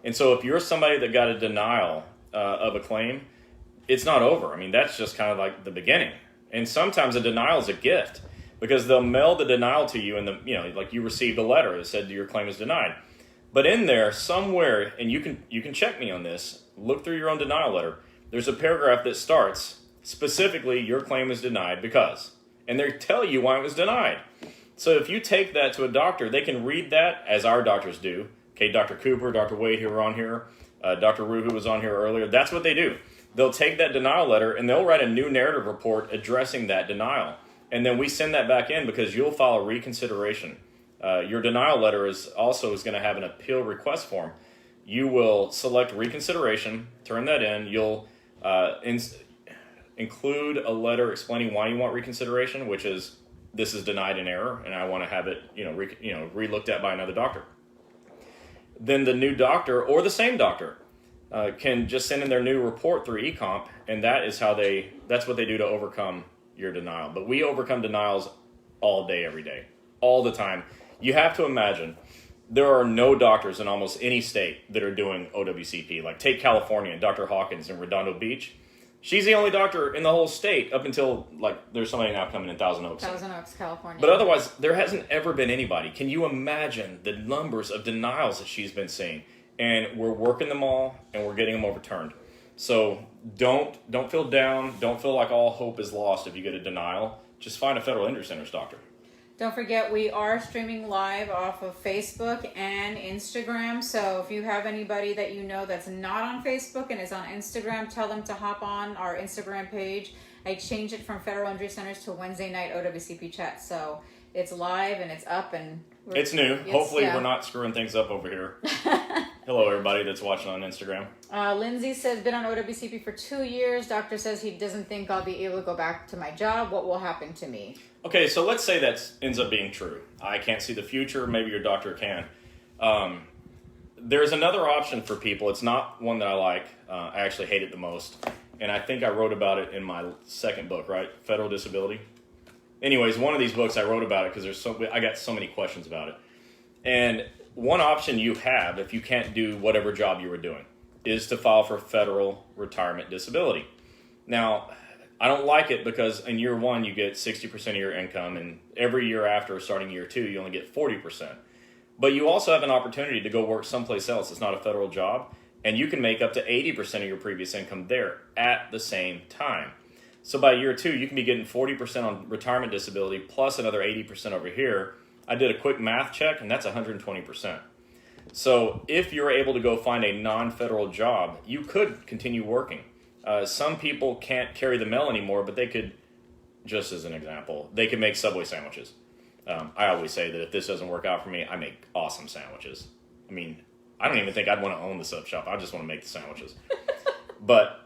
And so if you're somebody that got a denial of a claim, it's not over. I mean, that's just kind of like the beginning. And sometimes a denial is a gift because they'll mail the denial to you and like you received a letter that said your claim is denied. But in there somewhere, and you can check me on this, look through your own denial letter, there's a paragraph that starts specifically your claim is denied because, and they tell you why it was denied. So if you take that to a doctor, they can read that as our doctors do. Okay, Dr. Cooper, Dr. Wade, who were on here, Dr. Rue, who was on here earlier, that's what they do. They'll take that denial letter and they'll write a new narrative report addressing that denial. And then we send that back in because you'll file a reconsideration. Your denial letter is going to have an appeal request form. You will select reconsideration, turn that in. You'll include a letter explaining why you want reconsideration, which is this is denied in error and I want to have it re-looked at by another doctor. Then the new doctor or the same doctor can just send in their new report through eComp, and that's what they do to overcome your denial. But we overcome denials all day, every day, all the time. You have to imagine there are no doctors in almost any state that are doing OWCP. Like take California and Dr. Hawkins in Redondo Beach. She's the only doctor in the whole state up until there's somebody now coming in Thousand Oaks. Thousand Oaks, California. But otherwise, there hasn't ever been anybody. Can you imagine the numbers of denials that she's been seeing? And we're working them all, and we're getting them overturned. So don't feel down. Don't feel like all hope is lost if you get a denial. Just find a Federal Injury Center's doctor. Don't forget, we are streaming live off of Facebook and Instagram. So if you have anybody that you know that's not on Facebook and is on Instagram, tell them to hop on our Instagram page. I changed it from Federal Injury Centers to Wednesday night OWCP chat. So it's live and it's up and it's new. Hopefully we're not screwing things up over here. Hello, everybody that's watching on Instagram. Lindsay says, been on OWCP for 2 years. Doctor says he doesn't think I'll be able to go back to my job. What will happen to me? Okay, so let's say that ends up being true. I can't see the future. Maybe your doctor can. There's another option for people. It's not one that I like. I actually hate it the most. And I think I wrote about it in my second book, right? Federal Disability. Anyways, one of these books I wrote about it because I got so many questions about it. And one option you have, if you can't do whatever job you were doing, is to file for federal retirement disability. Now, I don't like it because in year one, you get 60% of your income, and every year after, starting year two, you only get 40%. But you also have an opportunity to go work someplace else. It's not a federal job, and you can make up to 80% of your previous income there at the same time. So by year two, you can be getting 40% on retirement disability plus another 80% over here. I did a quick math check, and that's 120%. So if you're able to go find a non-federal job, you could continue working. Some people can't carry the mail anymore, but they could, just as an example, they could make Subway sandwiches. I always say that if this doesn't work out for me, I make awesome sandwiches. I mean, I don't even think I'd want to own the sub shop. I just want to make the sandwiches. But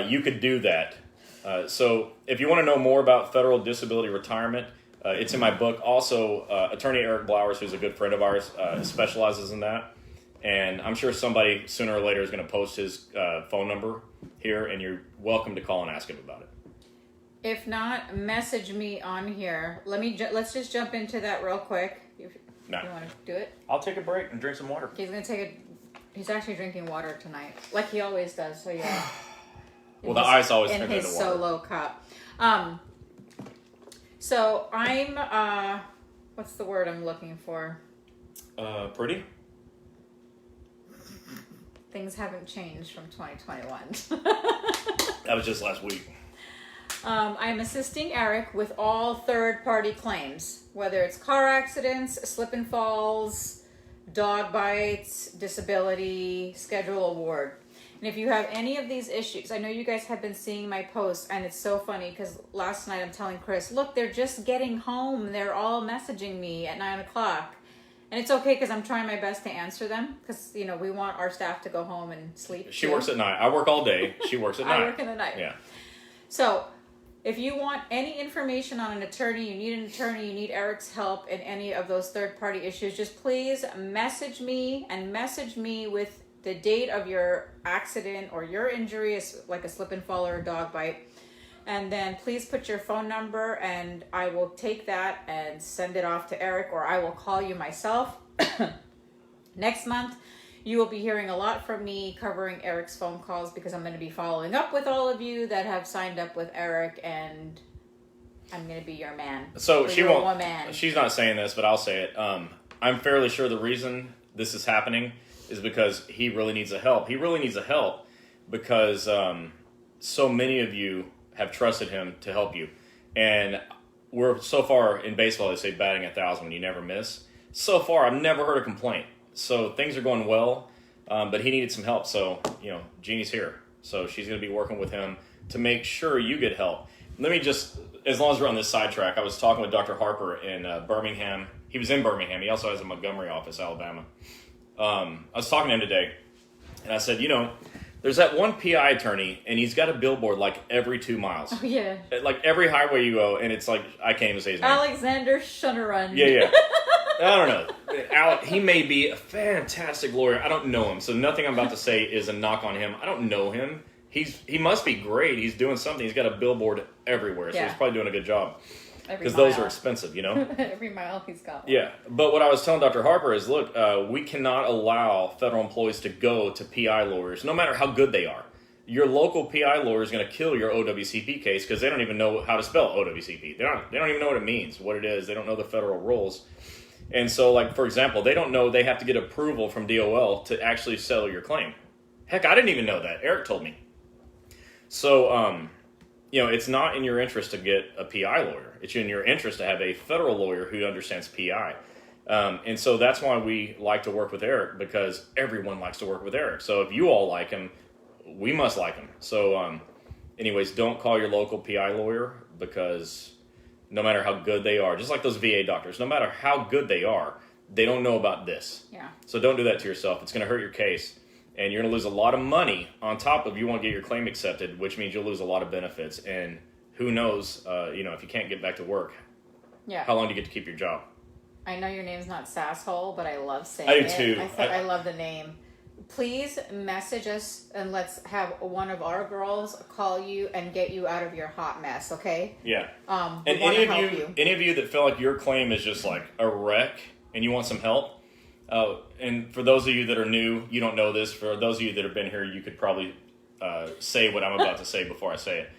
you could do that. So if you want to know more about federal disability retirement, it's in my book. Also, attorney Eric Blowers, who's a good friend of ours, specializes in that. And I'm sure somebody sooner or later is going to post his phone number here, and you're welcome to call and ask him about it. If not, message me on here. Let's just jump into that real quick. If you want to do it? I'll take a break and drink some water. He's actually drinking water tonight, like he always does. So yeah. Well, the ice always turns into water. In his solo cup. So I'm, what's the word I'm looking for? Pretty? Things haven't changed from 2021. That was just last week. I'm assisting Eric with all third-party claims, whether it's car accidents, slip and falls, dog bites, disability, schedule award. And if you have any of these issues, I know you guys have been seeing my posts, and it's so funny because last night I'm telling Chris, look, they're just getting home. They're all messaging me at 9 o'clock. And it's okay because I'm trying my best to answer them because, you know, we want our staff to go home and sleep. She works at night. I work all day. She works at night. I work in the night. Yeah. So if you want any information on an attorney, you need Eric's help in any of those third-party issues, just please message me with the date of your accident or your injury, like a slip and fall or a dog bite. And then please put your phone number, and I will take that and send it off to Eric, or I will call you myself. Next month, you will be hearing a lot from me covering Eric's phone calls because I'm going to be following up with all of you that have signed up with Eric, and I'm going to be your man. So she won't. Woman. She's not saying this, but I'll say it. I'm fairly sure the reason this is happening is because he really needs the help. He really needs the help because so many of you have trusted him to help you. And we're so far in baseball, they say batting 1,000 when you never miss. So far, I've never heard a complaint. So things are going well, but he needed some help. So, you know, Jeannie's here. So she's going to be working with him to make sure you get help. Let me just, as long as we're on this sidetrack, I was talking with Dr. Harper in Birmingham. He was in Birmingham. He also has a Montgomery office, Alabama. I was talking to him today, and I said, you know, there's that one PI attorney, and he's got a billboard like every 2 miles. Oh, yeah. Like every highway you go, and it's like, I can't even say his name. Alexander Shunarun. Yeah. I don't know. He may be a fantastic lawyer. I don't know him, so nothing I'm about to say is a knock on him. I don't know him. He must be great. He's doing something. He's got a billboard everywhere, so he's probably doing a good job. Because those are expensive, you know? Every mile he's got one. Yeah, but what I was telling Dr. Harper is, look, we cannot allow federal employees to go to PI lawyers, no matter how good they are. Your local PI lawyer is going to kill your OWCP case because they don't even know how to spell OWCP. They don't even know what it means, what it is. They don't know the federal rules. And so, like, for example, they don't know they have to get approval from DOL to actually settle your claim. Heck, I didn't even know that. Eric told me. So, you know, it's not in your interest to get a PI lawyer. It's in your interest to have a federal lawyer who understands PI. And so that's why we like to work with Eric, because everyone likes to work with Eric. So if you all like him, we must like him. So anyways, don't call your local PI lawyer, because no matter how good they are, just like those VA doctors, no matter how good they are, they don't know about this. Yeah. So don't do that to yourself. It's going to hurt your case. And you're going to lose a lot of money on top of you won't get your claim accepted, which means you'll lose a lot of benefits. And who knows, you know, if you can't get back to work, how long do you get to keep your job? I know your name's not Sasshole, but I love saying it. I do too. I love the name. Please message us and let's have one of our girls call you and get you out of your hot mess, okay? Yeah. And any of you that feel like your claim is just like a wreck and you want some help, and for those of you that are new, you don't know this. For those of you that have been here, you could probably say what I'm about to say before I say it.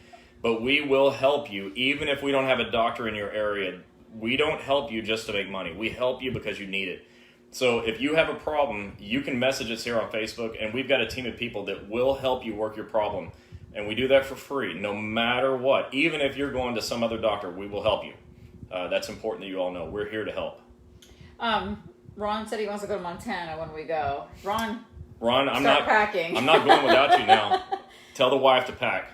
But we will help you, even if we don't have a doctor in your area. We don't help you just to make money. We help you because you need it. So if you have a problem, you can message us here on Facebook, and we've got a team of people that will help you work your problem. And we do that for free, no matter what. Even if you're going to some other doctor, we will help you. That's important that you all know. We're here to help. Ron said he wants to go to Montana when we go. Ron, I'm not packing. I'm not going without you now. Tell the wife to pack.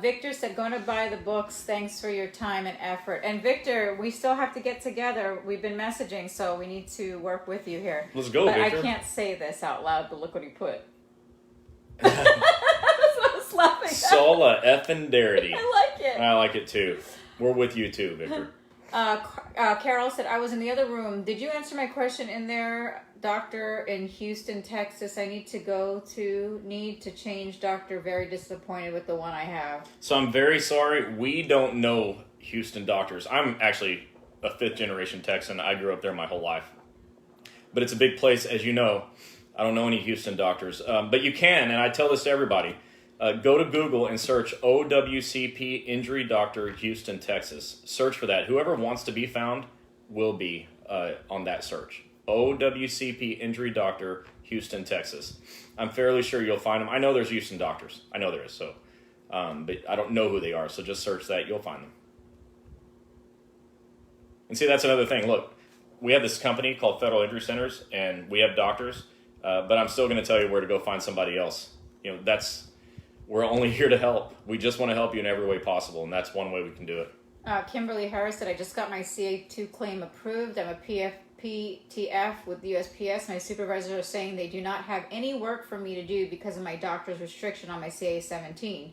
Victor said, going to buy the books. Thanks for your time and effort. And Victor, we still have to get together. We've been messaging, so we need to work with you here. Let's go, but Victor. I can't say this out loud, but look what he put. That's what I was laughing at. Sola effing Darity. I like it. I like it too. We're with you too, Victor. Carol said, I was in the other room. Did you answer my question in there? Doctor in Houston, Texas, I need to change doctor. Very disappointed with the one I have. So I'm very sorry. We don't know Houston doctors. I'm actually a 5th generation Texan. I grew up there my whole life. But it's a big place, as you know. I don't know any Houston doctors. But you can, and I tell this to everybody. Go to Google and search OWCP Injury Doctor Houston, Texas. Search for that. Whoever wants to be found will be on that search. OWCP Injury Doctor Houston, Texas. I'm fairly sure you'll find them. I know there's Houston doctors. I know there is. So, but I don't know who they are. So just search that. You'll find them. And see, that's another thing. Look, we have this company called Federal Injury Centers, and we have doctors. But I'm still going to tell you where to go find somebody else. we're only here to help. We just want to help you in every way possible, and that's one way we can do it. Kimberly Harris said, I just got my CA2 claim approved. I'm a PTF with USPS. My supervisors are saying they do not have any work for me to do because of my doctor's restriction on my CA17.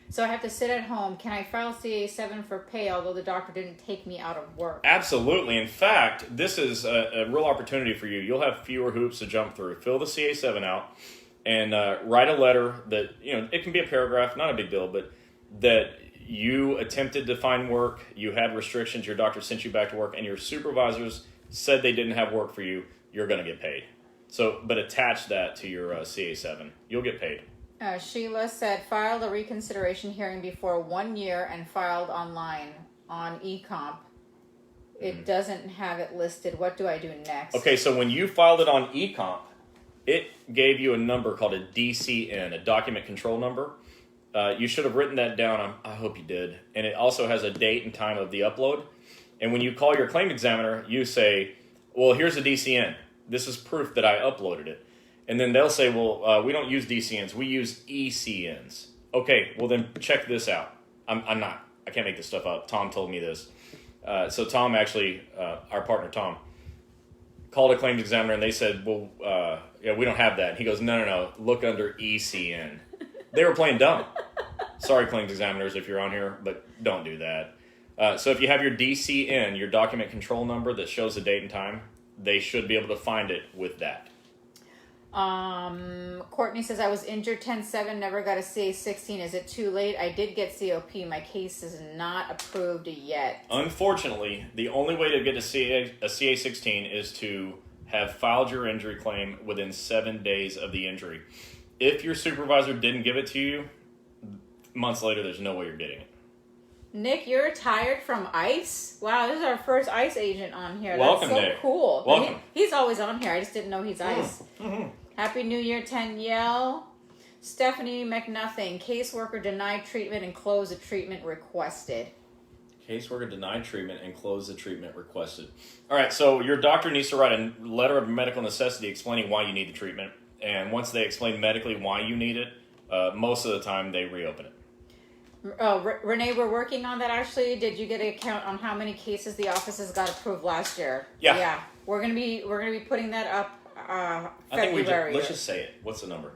So I have to sit at home. Can I file CA7 for pay, although the doctor didn't take me out of work? Absolutely. In fact, this is a real opportunity for you. You'll have fewer hoops to jump through. Fill the CA7 out and write a letter that, it can be a paragraph, not a big deal, but that you attempted to find work, you had restrictions, your doctor sent you back to work, and your supervisors said they didn't have work for you. You're going to get paid. But attach that to your CA7. You'll get paid. Sheila said, filed a reconsideration hearing before 1 year and filed online on eComp. It doesn't have it listed. What do I do next? Okay, so when you filed it on eComp, it gave you a number called a DCN, a document control number. You should have written that down. I hope you did. And it also has a date and time of the upload. And when you call your claim examiner, you say, well, here's a DCN. This is proof that I uploaded it. And then they'll say, well, we don't use DCNs. We use ECNs. Okay, well then check this out. I can't make this stuff up. Tom told me this. So Tom actually, our partner Tom, called a claims examiner and they said, well, we don't have that. And he goes, no, look under ECN. They were playing dumb. Sorry, claims examiners, if you're on here, but don't do that. So if you have your DCN, your document control number that shows the date and time, they should be able to find it with that. Courtney says, I was injured 10-7, never got a CA16. Is it too late? I did get COP. My case is not approved yet. Unfortunately, the only way to get a CA16 is to have filed your injury claim within 7 days of the injury. If your supervisor didn't give it to you, months later, there's no way you're getting it. Nick, you're retired from ICE? Wow, this is our first ICE agent on here. Welcome, That's so Nick. cool. Welcome. He's always on here. I just didn't know he's ICE. Mm-hmm. Happy New Year, Danielle. Stephanie McNothing. Caseworker denied treatment and closed the treatment requested. Caseworker denied treatment and closed the treatment requested. All right, so your doctor needs to write a letter of medical necessity explaining why you need the treatment. And once they explain medically why you need it, most of the time they reopen it. Renee, we're working on that actually. Did you get a count on how many cases the offices got approved last year? Yeah. We're gonna be putting that up February. I think let's just say it. What's the number?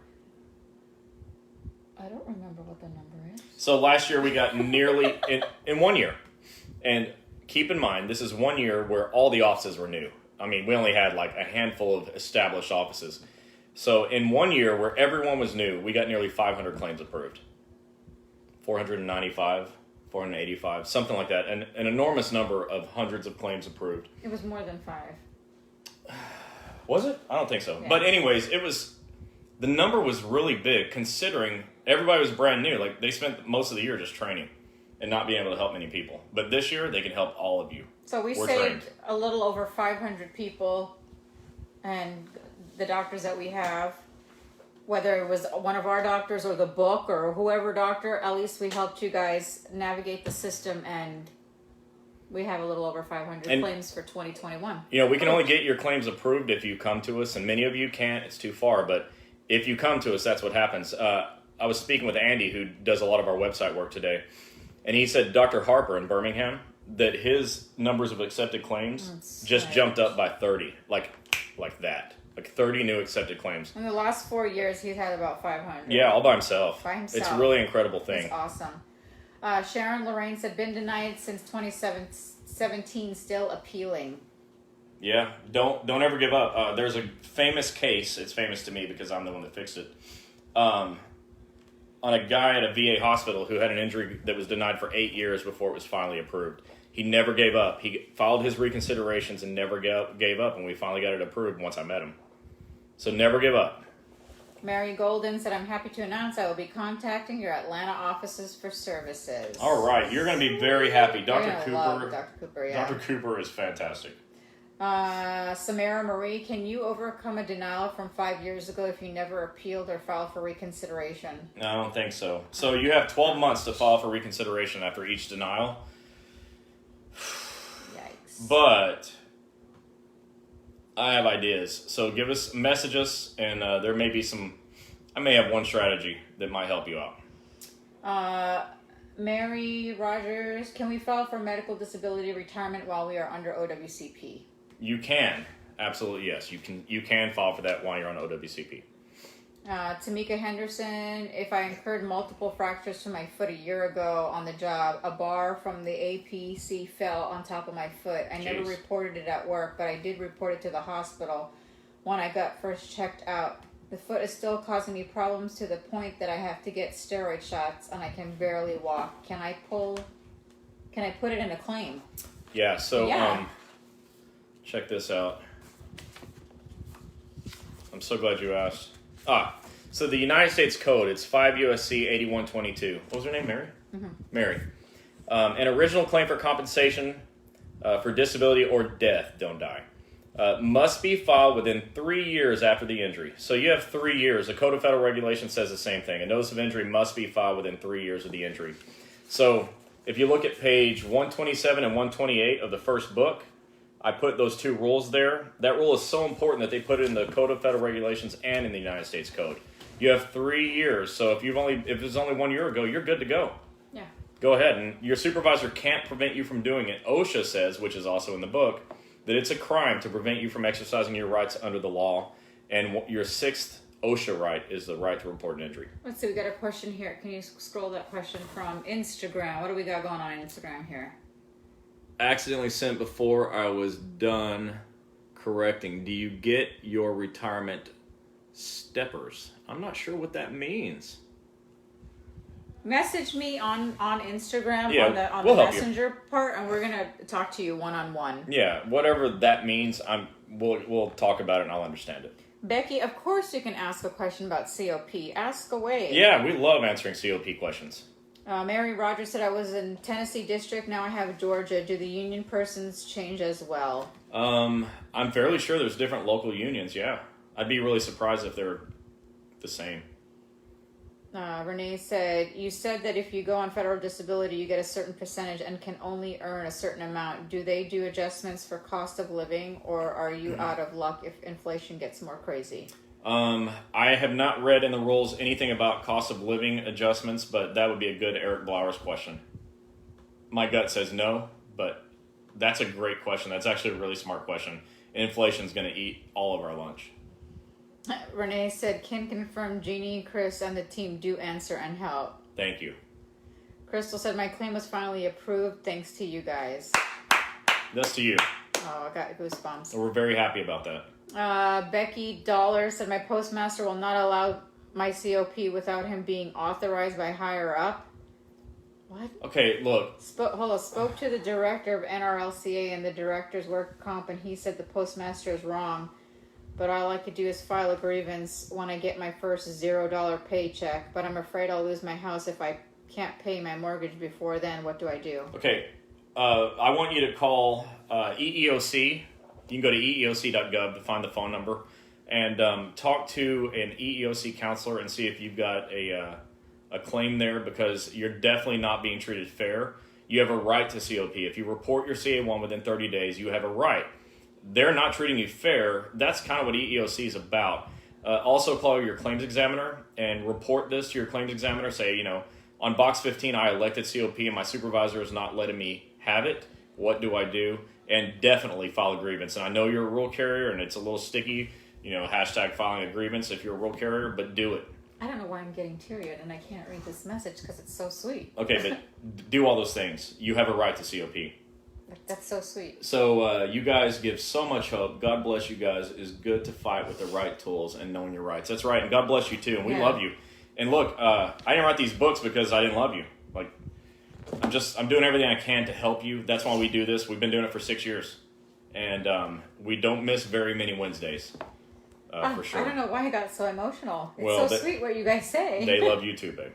I don't remember what the number is. So last year we got nearly in 1 year. And keep in mind, this is 1 year where all the offices were new. I mean, we only had like a handful of established offices. So in 1 year where everyone was new, we got nearly 500 claims approved. 495, 485, something like that. And an enormous number of hundreds of claims approved. It was more than 5. Was it? I don't think so. Yeah. But anyways, the number was really big considering everybody was brand new. Like they spent most of the year just training and not being able to help many people. But this year they can help all of you. So we're saved trained. A little over 500 people, and the doctors that we have, whether it was one of our doctors or the book or whoever doctor, at least we helped you guys navigate the system, and we have a little over 500 claims for 2021. We can only get your claims approved if you come to us, and many of you can't. It's too far, but if you come to us, that's what happens. I was speaking with Andy, who does a lot of our website work today, and he said Dr. Harper in Birmingham, that his numbers of accepted claims just jumped up by 30, like that. Like 30 new accepted claims. In the last 4 years, he's had about 500. Yeah, all by himself. It's a really incredible thing. It's awesome. Sharon Lorraine said, been denied since 2017, still appealing. Yeah, don't ever give up. There's a famous case. It's famous to me because I'm the one that fixed it. On a guy at a VA hospital who had an injury that was denied for 8 years before it was finally approved. He never gave up. He filed his reconsiderations and never gave up, and we finally got it approved once I met him. So never give up. Mary Golden said, I'm happy to announce I will be contacting your Atlanta offices for services. All right. You're going to be very happy. Dr. Love Dr. Cooper, yeah. Dr. Cooper is fantastic. Samara Marie, can you overcome a denial from 5 years ago if you never appealed or filed for reconsideration? No, I don't think so. So you have 12 months to file for reconsideration after each denial. Yikes. But I have ideas. So message us, and there may be some I may have one strategy that might help you out. Mary Rogers, can we file for medical disability retirement while we are under OWCP? You can. Absolutely, yes. You can file for that while you're on OWCP. Tamika Henderson, if I incurred multiple fractures to my foot a year ago on the job, a bar from the APC fell on top of my foot. I never reported it at work, but I did report it to the hospital when I got first checked out. The foot is still causing me problems to the point that I have to get steroid shots and I can barely walk. Can I put it in a claim? Yeah, so check this out. I'm so glad you asked. So the United States Code, it's 5 U.S.C. 8122. What was her name, Mary? Mm-hmm. Mary. An original claim for compensation for disability or death, don't die, must be filed within 3 years after the injury. So you have 3 years. The Code of Federal Regulations says the same thing. A notice of injury must be filed within 3 years of the injury. So if you look at page 127 and 128 of the first book, I put those two rules there. That rule is so important that they put it in the Code of Federal Regulations and in the United States Code. You have 3 years, so if it was only 1 year ago, you're good to go. Yeah. Go ahead, and your supervisor can't prevent you from doing it. OSHA says, which is also in the book, that it's a crime to prevent you from exercising your rights under the law, and your 6th OSHA right is the right to report an injury. Let's see, we got a question here. Can you scroll that question from Instagram? What do we got going on Instagram here? Accidentally sent before I was done correcting. Do you get your retirement steppers? I'm not sure what that means. Message me on Instagram on we'll the messenger part, and we're gonna talk to you one-on-one. Yeah, whatever that means, we'll talk about it and I'll understand it. Becky, of course you can ask a question about COP. Ask away. Yeah, we love answering COP questions. Mary Rogers said, I was in Tennessee District, now I have Georgia. Do the union persons change as well? I'm fairly sure there's different local unions, yeah. I'd be really surprised if they're the same. Renee said, you said that if you go on federal disability, you get a certain percentage and can only earn a certain amount. Do they do adjustments for cost of living, or are you out of luck if inflation gets more crazy? I have not read in the rules anything about cost of living adjustments, but that would be a good Eric Blowers question. My gut says no, but that's a great question. That's actually a really smart question. Inflation's going to eat all of our lunch. Renee said, can confirm Gini, Chris, and the team do answer and help. Thank you. Crystal said, my claim was finally approved thanks to you guys. That's to you. Oh, I got goosebumps. So we're very happy about that. Becky Dollar said, my postmaster will not allow my COP without him being authorized by higher up. What? Okay, look. Spoke to the director of NRLCA and the director's work comp, and he said the postmaster is wrong. But all I could do is file a grievance when I get my first $0 paycheck. But I'm afraid I'll lose my house if I can't pay my mortgage before then. What do I do? Okay, I want you to call EEOC. You can go to eeoc.gov to find the phone number and talk to an EEOC counselor and see if you've got a claim there, because you're definitely not being treated fair. You have a right to COP. If you report your CA1 within 30 days, you have a right. They're not treating you fair. That's kind of what EEOC is about. Also call your claims examiner and report this to your claims examiner. Say, on box 15, I elected COP and my supervisor is not letting me have it. What do I do? And definitely file a grievance. And I know you're a rural carrier and it's a little sticky, hashtag filing a grievance if you're a rural carrier, but do it. I don't know why I'm getting teary-eyed and I can't read this message because it's so sweet. Okay, but do all those things. You have a right to COP. That's so sweet. So you guys give so much hope. God bless you guys. It's good to fight with the right tools and knowing your rights. That's right. And God bless you too. And we love you. And look, I didn't write these books because I didn't love you. Like, I'm doing everything I can to help you. That's why we do this. We've been doing it for 6 years. And we don't miss very many Wednesdays. For sure. I don't know why I got so emotional. It's so sweet what you guys say. They love you too, babe.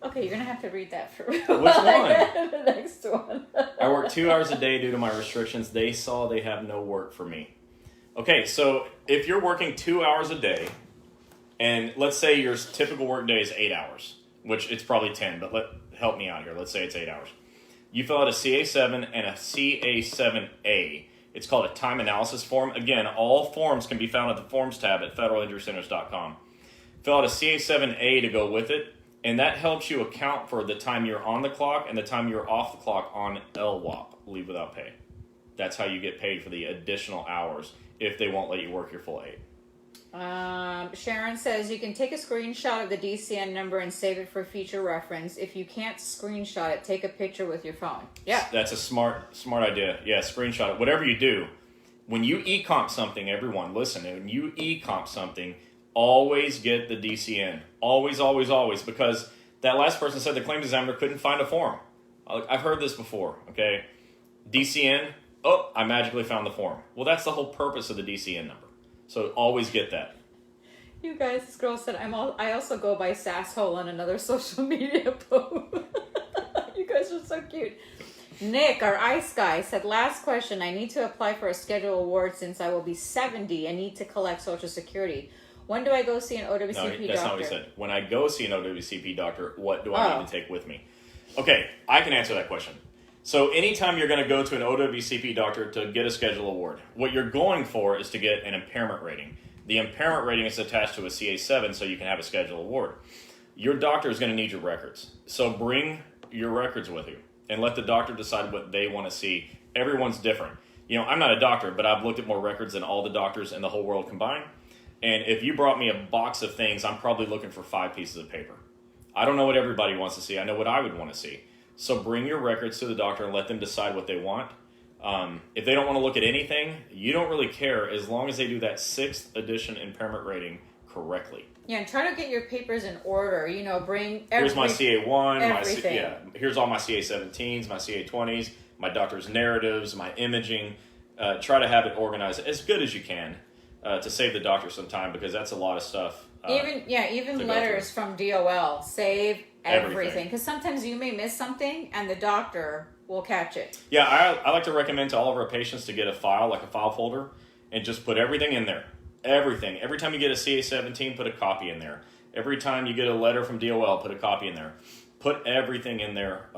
Okay, you're going to have to read that for Which one? The next one. I work 2 hours a day due to my restrictions. They saw they have no work for me. Okay, so if you're working 2 hours a day, and let's say your typical work day is 8 hours, which it's probably 10, but help me out here. Let's say it's 8 hours. You fill out a CA7 and a CA7A. It's called a time analysis form. Again, all forms can be found at the Forms tab at federalinjurycenters.com. fill out a CA7A to go with it, and that helps you account for the time you're on the clock and the time you're off the clock on LWOP, leave without pay. That's how you get paid for the additional hours if they won't let you work your full 8. Sharon says you can take a screenshot of the DCN number and save it for future reference. If you can't screenshot it, take a picture with your phone. Yeah. That's a smart idea. Yeah, screenshot it. Whatever you do, when you e-comp something, everyone, listen, when you e-comp something, always get the DCN. Always, always, always, because that last person said the claims examiner couldn't find a form. I've heard this before, okay? DCN, oh, I magically found the form. Well, that's the whole purpose of the DCN number. So always get that. You guys, this girl said, I also go by Sasshole on another social media post. You guys are so cute. Nick, our ice guy, said, last question. I need to apply for a schedule award since I will be 70 and need to collect Social Security. When do I go see an OWCP doctor? No, that's not what he said. When I go see an OWCP doctor, what do I need to take with me? Okay, I can answer that question. So anytime you're going to go to an OWCP doctor to get a schedule award, what you're going for is to get an impairment rating. The impairment rating is attached to a CA7 so you can have a schedule award. Your doctor is going to need your records. So bring your records with you and let the doctor decide what they want to see. Everyone's different. You know, I'm not a doctor, but I've looked at more records than all the doctors in the whole world combined. And if you brought me a box of things, I'm probably looking for 5 pieces of paper. I don't know what everybody wants to see. I know what I would want to see. So bring your records to the doctor and let them decide what they want. If they don't want to look at anything, you don't really care as long as they do that 6th edition impairment rating correctly. Yeah, and try to get your papers in order. You know, bring here's my CA1, everything. Here's all my CA17s, my CA20s, my doctor's narratives, my imaging. Try to have it organized as good as you can to save the doctor some time, because that's a lot of stuff. Even letters from DOL. Save everything, because sometimes you may miss something and the doctor will catch it. Yeah, I like to recommend to all of our patients to get a file, like a file folder, and just put everything in there. Everything. Every time you get a CA17, put a copy in there. Every time you get a letter from DOL, put a copy in there. Put everything in there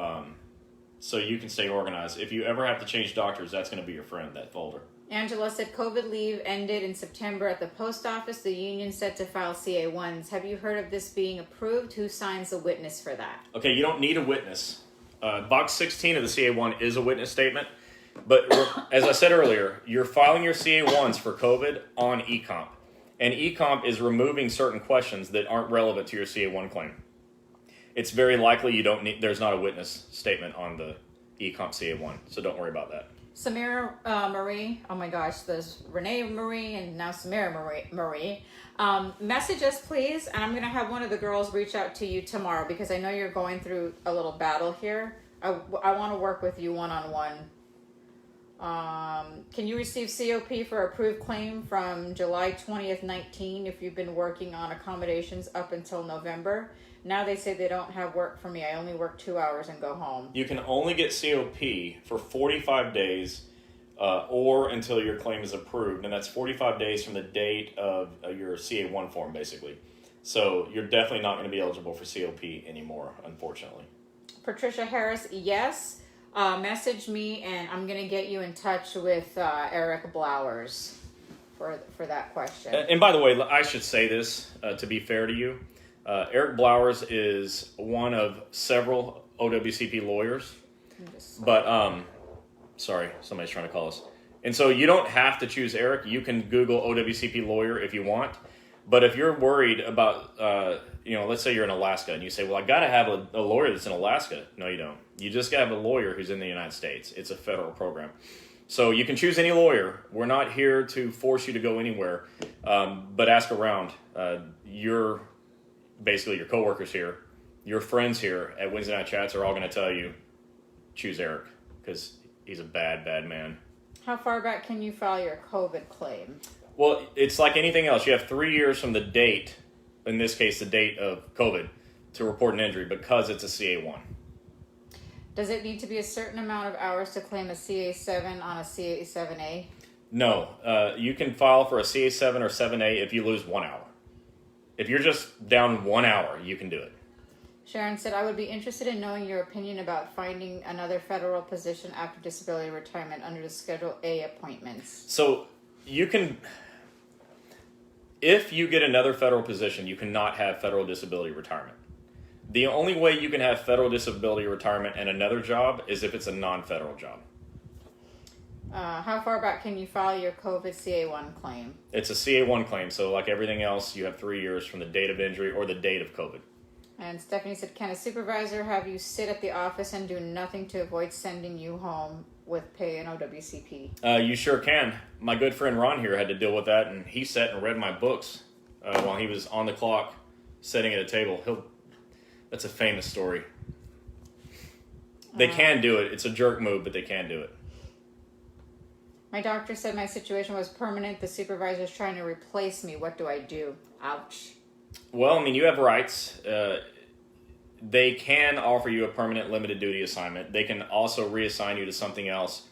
so you can stay organized. If you ever have to change doctors, that's going to be your friend, that folder. Angela said COVID leave ended in September at the post office. The union set to file CA1s. Have you heard of this being approved? Who signs the witness for that? Okay, you don't need a witness. Box 16 of the CA1 is a witness statement. But as I said earlier, you're filing your CA1s for COVID on eComp. And eComp is removing certain questions that aren't relevant to your CA1 claim. It's very likely there's not a witness statement on the eComp CA1, so don't worry about that. Samira Marie, oh my gosh, there's Renee Marie and now Samira Marie. Message us, please, and I'm going to have one of the girls reach out to you tomorrow, because I know you're going through a little battle here. I want to work with you one-on-one. Can you receive COP for approved claim from July 20th, 19 if you've been working on accommodations up until November? Now they say they don't have work for me. I only work 2 hours and go home. You can only get COP for 45 days or until your claim is approved. And that's 45 days from the date of your CA1 form, basically. So you're definitely not going to be eligible for COP anymore, unfortunately. Patricia Harris, yes. Message me and I'm going to get you in touch with Eric Blowers for that question. And by the way, I should say this to be fair to you. Eric Blowers is one of several OWCP lawyers, but sorry, somebody's trying to call us. And so you don't have to choose Eric. You can Google OWCP lawyer if you want. But if you're worried about, let's say you're in Alaska and you say, well, I got to have a lawyer that's in Alaska. No, you don't. You just got to have a lawyer who's in the United States. It's a federal program. So you can choose any lawyer. We're not here to force you to go anywhere, but ask around. Basically your coworkers here, your friends here at Wednesday Night Chats are all going to tell you, choose Eric, because he's a bad, bad man. How far back can you file your COVID claim? Well, it's like anything else. You have 3 years from the date, in this case, the date of COVID, to report an injury because it's a CA1. Does it need to be a certain amount of hours to claim a CA7 on a CA7A? No. You can file for a CA7 or 7A if you lose 1 hour. If you're just down 1 hour, you can do it. Sharon said, I would be interested in knowing your opinion about finding another federal position after disability retirement under the Schedule A appointments. So you can... If you get another federal position, you cannot have federal disability retirement. The only way you can have federal disability retirement and another job is if it's a non-federal job. How far back can you file your COVID CA1 claim? It's a CA1 claim, so like everything else, you have 3 years from the date of injury or the date of COVID. And Stephanie said, can a supervisor have you sit at the office and do nothing to avoid sending you home with pay and OWCP? You sure can. My good friend Ron here had to deal with that, and he sat and read my books while he was on the clock, sitting at a table. That's a famous story. They can do it. It's a jerk move, but they can do it. My doctor said my situation was permanent. The supervisor's trying to replace me. What do I do? Ouch. Well, I mean, you have rights. They can offer you a permanent limited duty assignment. They can also reassign you to something else.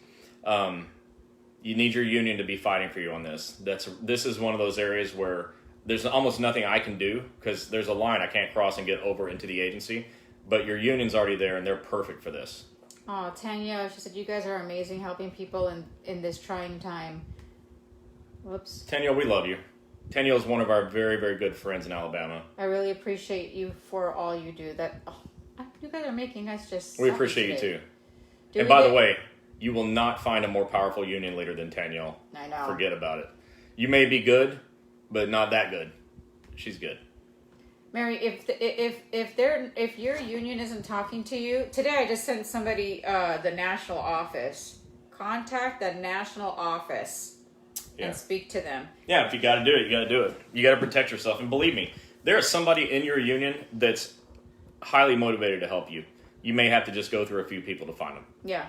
You need your union to be fighting for you on this. This is one of those areas where there's almost nothing I can do because there's a line I can't cross and get over into the agency. But your union's already there, and they're perfect for this. Oh, Tanya, she said, you guys are amazing helping people in this trying time. Whoops. Tanya, we love you. Tanya is one of our very, very good friends in Alabama. I really appreciate you for all you do. You guys are making us just... We appreciate you, too. And by the way, you will not find a more powerful union leader than Tanya. I know. Forget about it. You may be good, but not that good. She's good. Mary, if your union isn't talking to you, today I just sent somebody the national office. Contact the national office and speak to them. Yeah, if you got to do it, you got to do it. You got to protect yourself. And believe me, there is somebody in your union that's highly motivated to help you. You may have to just go through a few people to find them. Yeah.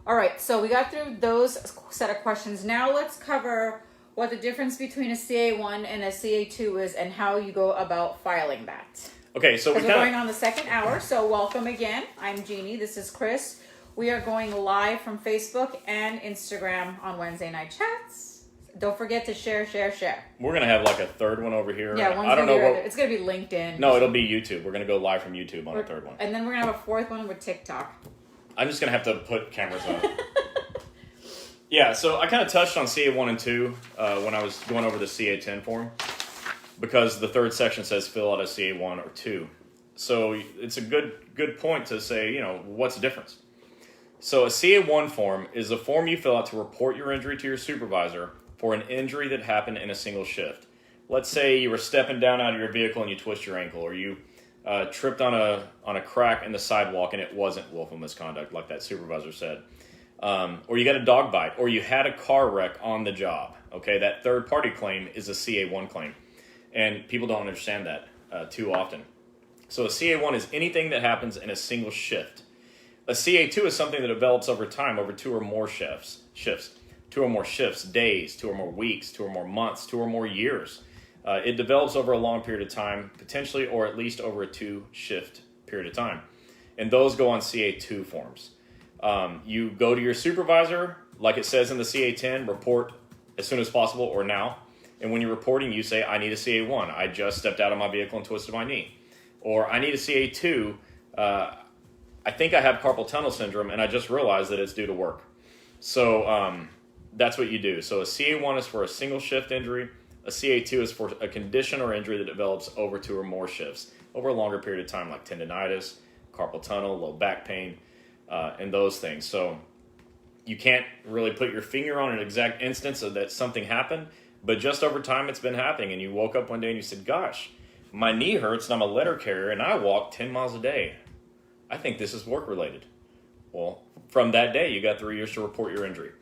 All right, so we got through those set of questions. Now let's cover what the difference between a CA1 and a CA2 is and how you go about filing that. Okay, so we're going on the second hour, so welcome again. I'm Jeannie, this is Chris. We are going live from Facebook and Instagram on Wednesday Night Chats. Don't forget to share. We're going to have like a third one over here. Yeah, I don't know what... It's going to be LinkedIn. No, it'll be YouTube. We're going to go live from YouTube on a third one. And then we're going to have a fourth one with TikTok. I'm just going to have to put cameras on. Yeah, so I kind of touched on CA1 and 2 when I was going over the CA10 form because the third section says fill out a CA1 or 2. So it's a good point to say, what's the difference? So a CA1 form is a form you fill out to report your injury to your supervisor for an injury that happened in a single shift. Let's say you were stepping down out of your vehicle and you twist your ankle, or you tripped on a crack in the sidewalk and it wasn't willful misconduct like that supervisor said. Or you got a dog bite, or you had a car wreck on the job. Okay, that third-party claim is a CA1 claim, and people don't understand that too often. So a CA1 is anything that happens in a single shift. A CA2 is something that develops over time, over 2 or more shifts, 2 or more shifts, days, 2 or more weeks, 2 or more months, 2 or more years. It develops over a long period of time, potentially, or at least over a 2-shift period of time, and those go on CA2 forms. You go to your supervisor, like it says in the CA10, report as soon as possible or now. And when you're reporting, you say, I need a CA1. I just stepped out of my vehicle and twisted my knee. Or I need a CA2. I think I have carpal tunnel syndrome, and I just realized that it's due to work. So that's what you do. So a CA1 is for a single shift injury. A CA2 is for a condition or injury that develops over 2 or more shifts, over a longer period of time, like tendinitis, carpal tunnel, low back pain, and those things. So you can't really put your finger on an exact instance of that something happened, but just over time it's been happening, and you woke up one day and you said, gosh, my knee hurts and I'm a letter carrier and I walk 10 miles a day. I think this is work-related. Well, from that day, you got 3 years to report your injury.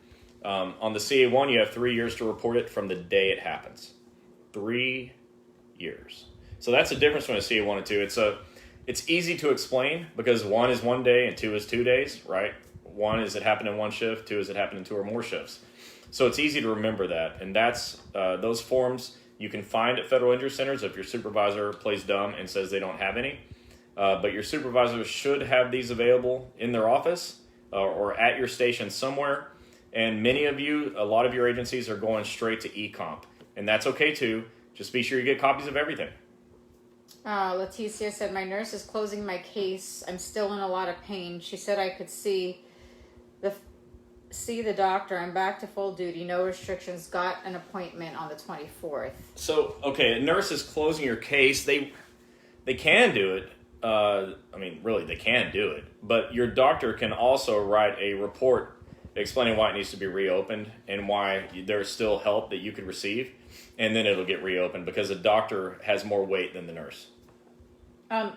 On the CA1, you have 3 years to report it from the day it happens. 3 years. So that's the difference between a CA1 and 2. It's easy to explain because 1 is 1 day and 2 is 2 days, right? 1 is it happened in 1 shift, 2 is it happened in 2 or more shifts. So it's easy to remember that. And that's those forms you can find at federal injury centers if your supervisor plays dumb and says they don't have any. But your supervisor should have these available in their office or at your station somewhere. And many of you, a lot of your agencies are going straight to eComp. And that's okay too. Just be sure you get copies of everything. Leticia said, my nurse is closing my case. I'm still in a lot of pain. She said I could see see the doctor. I'm back to full duty. No restrictions. Got an appointment on the 24th. So, okay, a nurse is closing your case. They can do it. I mean, really, they can do it. But your doctor can also write a report explaining why it needs to be reopened and why there's still help that you could receive. And then it'll get reopened because the doctor has more weight than the nurse.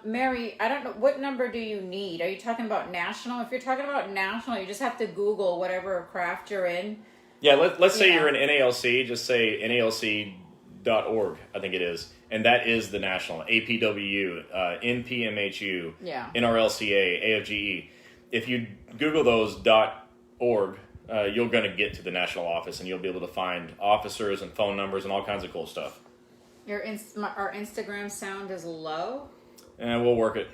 Mary, I don't know, what number do you need? Are you talking about national? If you're talking about national, you just have to Google whatever craft you're in. Yeah, let's say you're in NALC, just say NALC.org, I think it is. And that is the national, APWU, NPMHU, NRLCA, AFGE. If you Google those .org, you're going to get to the national office and you'll be able to find officers and phone numbers and all kinds of cool stuff. Our Instagram sound is low? And we'll work it.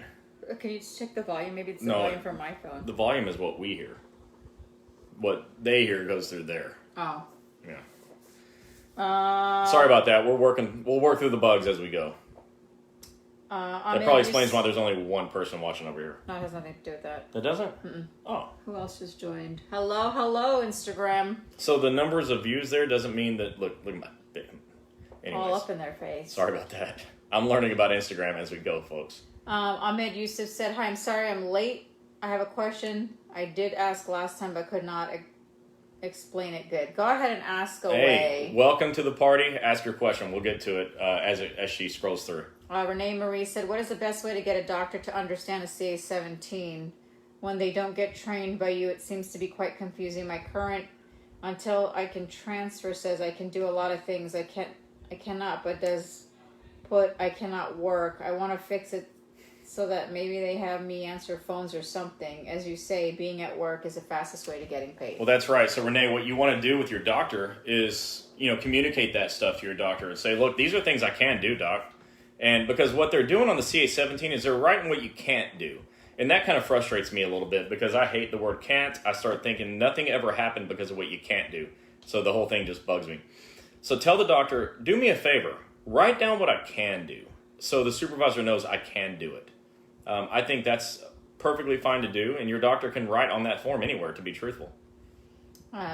Can you just check the volume? Maybe it's the volume from my phone. The volume is what we hear. What they hear goes through there. Oh. Yeah. Sorry about that. We'll work through the bugs as we go. That probably explains why there's only one person watching over here. No, it has nothing to do with that. It doesn't? Mm-mm. Oh. Who else just joined? Hello, Instagram. So the numbers of views there doesn't mean that, look at my... Anyways, all up in their face. Sorry about that. I'm learning about Instagram as we go, folks. Ahmed Yusuf said, hi, I'm sorry I'm late. I have a question. I did ask last time, but could not explain it good. Go ahead and ask away. Hey, welcome to the party. Ask your question. We'll get to it as she scrolls through. Renee Marie said, what is the best way to get a doctor to understand a CA-17? When they don't get trained by you, it seems to be quite confusing. My current, until I can transfer, says I can do a lot of things. I cannot, but does put I cannot work. I want to fix it so that maybe they have me answer phones or something. As you say, being at work is the fastest way to getting paid. Well, that's right. So, Renee, what you want to do with your doctor is, communicate that stuff to your doctor and say, look, these are things I can do, doc. And because what they're doing on the CA-17 is they're writing what you can't do. And that kind of frustrates me a little bit because I hate the word can't. I start thinking nothing ever happened because of what you can't do. So the whole thing just bugs me. So tell the doctor, do me a favor, write down what I can do so the supervisor knows I can do it. I think that's perfectly fine to do, and your doctor can write on that form anywhere, to be truthful.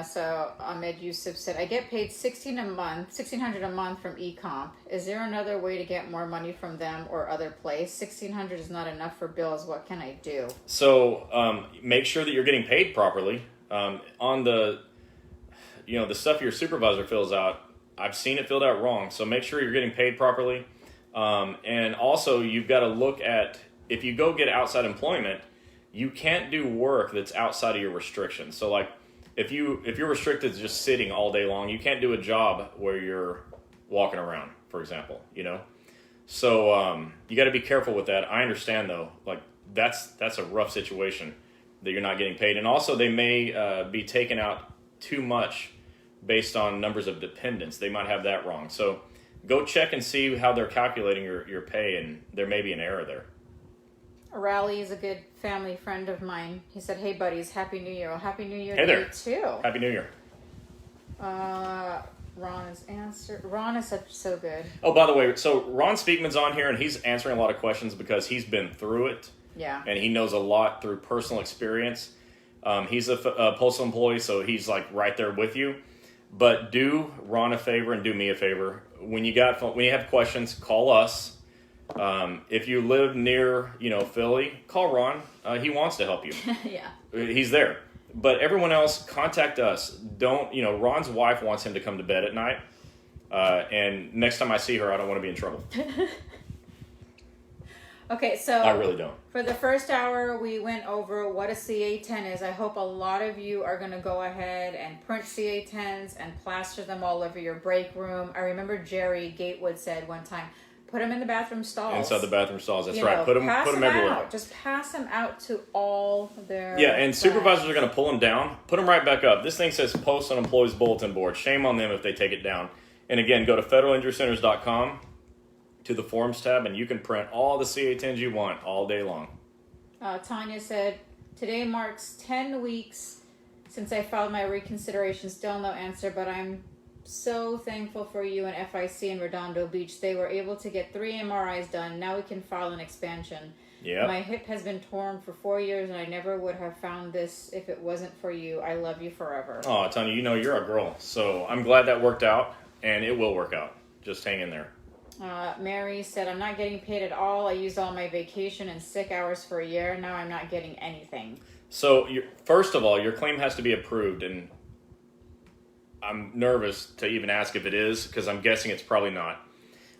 So Ahmed Yusuf said, I get paid $1,600 a month from eComp. Is there another way to get more money from them or other place? $1,600 is not enough for bills. What can I do? So make sure that you're getting paid properly. On the stuff your supervisor fills out, I've seen it filled out wrong. So make sure you're getting paid properly. And also you've got to look at, if you go get outside employment, you can't do work that's outside of your restrictions. So like, if you're restricted to just sitting all day long, you can't do a job where you're walking around, for example, So you got to be careful with that. I understand though, like that's a rough situation that you're not getting paid. And also they may be taking out too much based on numbers of dependents. They might have that wrong. So go check and see how they're calculating your pay, and there may be an error there. Raleigh is a good family friend of mine. He said, hey, buddies, Happy New Year. Well, Happy New Year to you, too. Happy New Year. Ron's answer. Ron is so good. Oh, by the way, so Ron Speakman's on here, and he's answering a lot of questions because he's been through it. Yeah. And he knows a lot through personal experience. He's a postal employee, so he's like right there with you. But do Ron a favor and do me a favor. When you have questions, call us. If you live near, Philly, call Ron. He wants to help you. Yeah. He's there. But everyone else, contact us. Don't, Ron's wife wants him to come to bed at night. And next time I see her, I don't want to be in trouble. Okay, so I really don't. For the first hour, we went over what a CA-10 is. I hope a lot of you are going to go ahead and print CA-10s and plaster them all over your break room. I remember Jerry Gatewood said one time, put them in the bathroom stalls. Inside the bathroom stalls, that's right. Put them everywhere. Out. Just pass them out to all their Yeah, and supervisors are going to pull them down. Put them right back up. This thing says Post on Employees Bulletin Board. Shame on them if they take it down. And again, go to federalinjurycenters.com to the Forms tab, and you can print all the CA-10s you want all day long. Tanya said, today marks 10 weeks since I filed my reconsideration. Still no answer, but I'm so thankful for you and FIC in Redondo Beach. They were able to get 3 MRIs done. Now we can file an expansion. Yeah. My hip has been torn for 4 years, and I never would have found this if it wasn't for you. I love you forever. Oh, Tanya, you know you're a girl. So I'm glad that worked out, and it will work out. Just hang in there. Mary said, I'm not getting paid at all. I used all my vacation and sick hours for a year. Now I'm not getting anything. So, first of all, your claim has to be approved, and I'm nervous to even ask if it is, because I'm guessing it's probably not.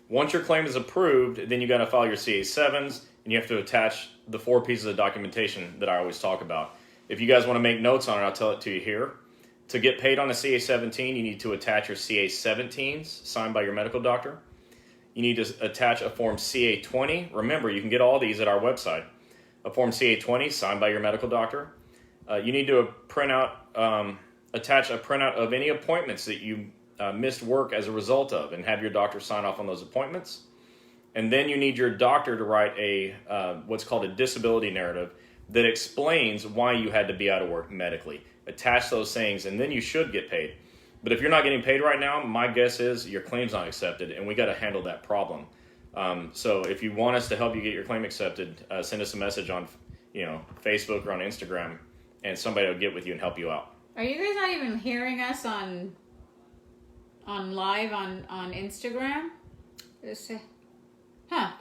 Once your claim is approved, then you got to file your CA-7s, and you have to attach the 4 pieces of documentation that I always talk about. If you guys want to make notes on it, I'll tell it to you here. To get paid on a CA-17, you need to attach your CA-17s, signed by your medical doctor. You need to attach a Form CA-20. Remember, you can get all these at our website. A Form CA-20 signed by your medical doctor. You need to attach a printout of any appointments that you missed work as a result of, and have your doctor sign off on those appointments. And then you need your doctor to write a what's called a disability narrative that explains why you had to be out of work medically. Attach those things, and then you should get paid. But if you're not getting paid right now, my guess is your claim's not accepted, and we got to handle that problem. So if you want us to help you get your claim accepted, send us a message on, Facebook or on Instagram, and somebody will get with you and help you out. Are you guys not even hearing us on live on Instagram? Huh.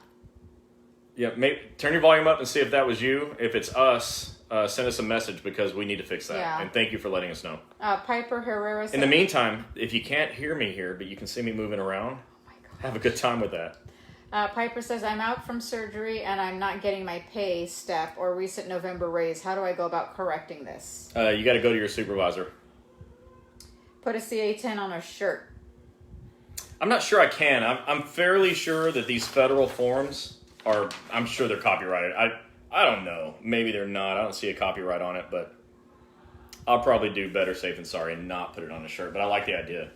Yeah, turn your volume up and see if that was you. If it's us, send us a message, because we need to fix that. Yeah. And thank you for letting us know. Piper Herrera said, in the meantime, if you can't hear me here, but you can see me moving around, have a good time with that. Piper says, I'm out from surgery and I'm not getting my pay step or recent November raise. How do I go about correcting this? You got to go to your supervisor. Put a CA-10 on a shirt. I'm not sure I can. I'm fairly sure that these federal forms I'm sure they're copyrighted. I don't know. Maybe they're not. I don't see a copyright on it, but I'll probably do better safe than sorry and not put it on a shirt. But I like the idea.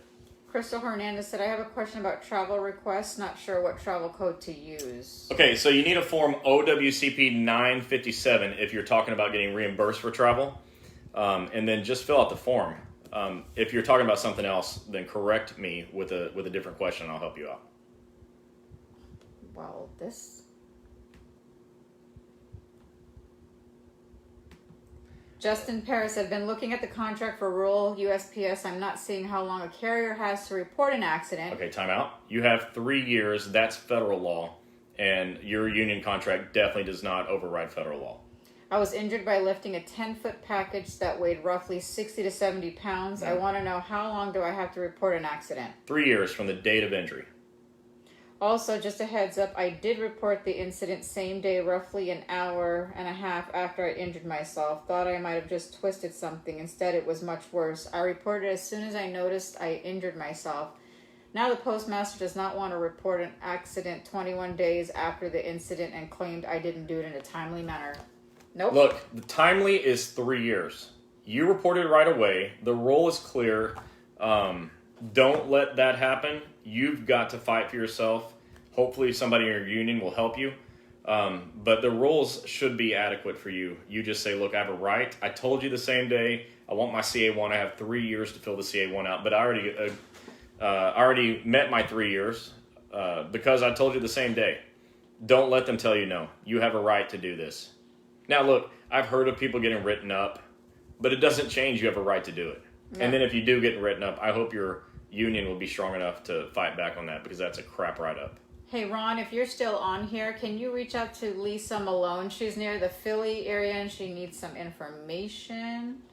Crystal Hernandez said, I have a question about travel requests. Not sure what travel code to use. Okay, so you need a form OWCP 957 if you're talking about getting reimbursed for travel. And then just fill out the form. If you're talking about something else, then correct me with a different question, and I'll help you out. Well, Justin Paris had been looking at the contract for rural USPS. I'm not seeing how long a carrier has to report an accident. Okay, time out. You have 3 years. That's federal law. And your union contract definitely does not override federal law. I was injured by lifting a 10-foot package that weighed roughly 60 to 70 pounds. I want to know, how long do I have to report an accident? 3 years from the date of injury. Also, just a heads up, I did report the incident same day, roughly an hour and a half after I injured myself. Thought I might have just twisted something. Instead, it was much worse. I reported as soon as I noticed I injured myself. Now the postmaster does not want to report an accident 21 days after the incident and claimed I didn't do it in a timely manner. Nope. Look, the timely is 3 years. You reported right away. The rule is clear. Don't let that happen. You've got to fight for yourself. Hopefully somebody in your union will help you. But the rules should be adequate for you. You just say, look, I have a right. I told you the same day. I want my CA-1. I have 3 years to fill the CA-1 out. But I already met my 3 years because I told you the same day. Don't let them tell you no. You have a right to do this. Now, look, I've heard of people getting written up, but it doesn't change. You have a right to do it. Yeah. And then if you do get written up, I hope your union will be strong enough to fight back on that, because that's a crap write-up. Hey, Ron, if you're still on here, can you reach out to Lisa Malone? She's near the Philly area and she needs some information.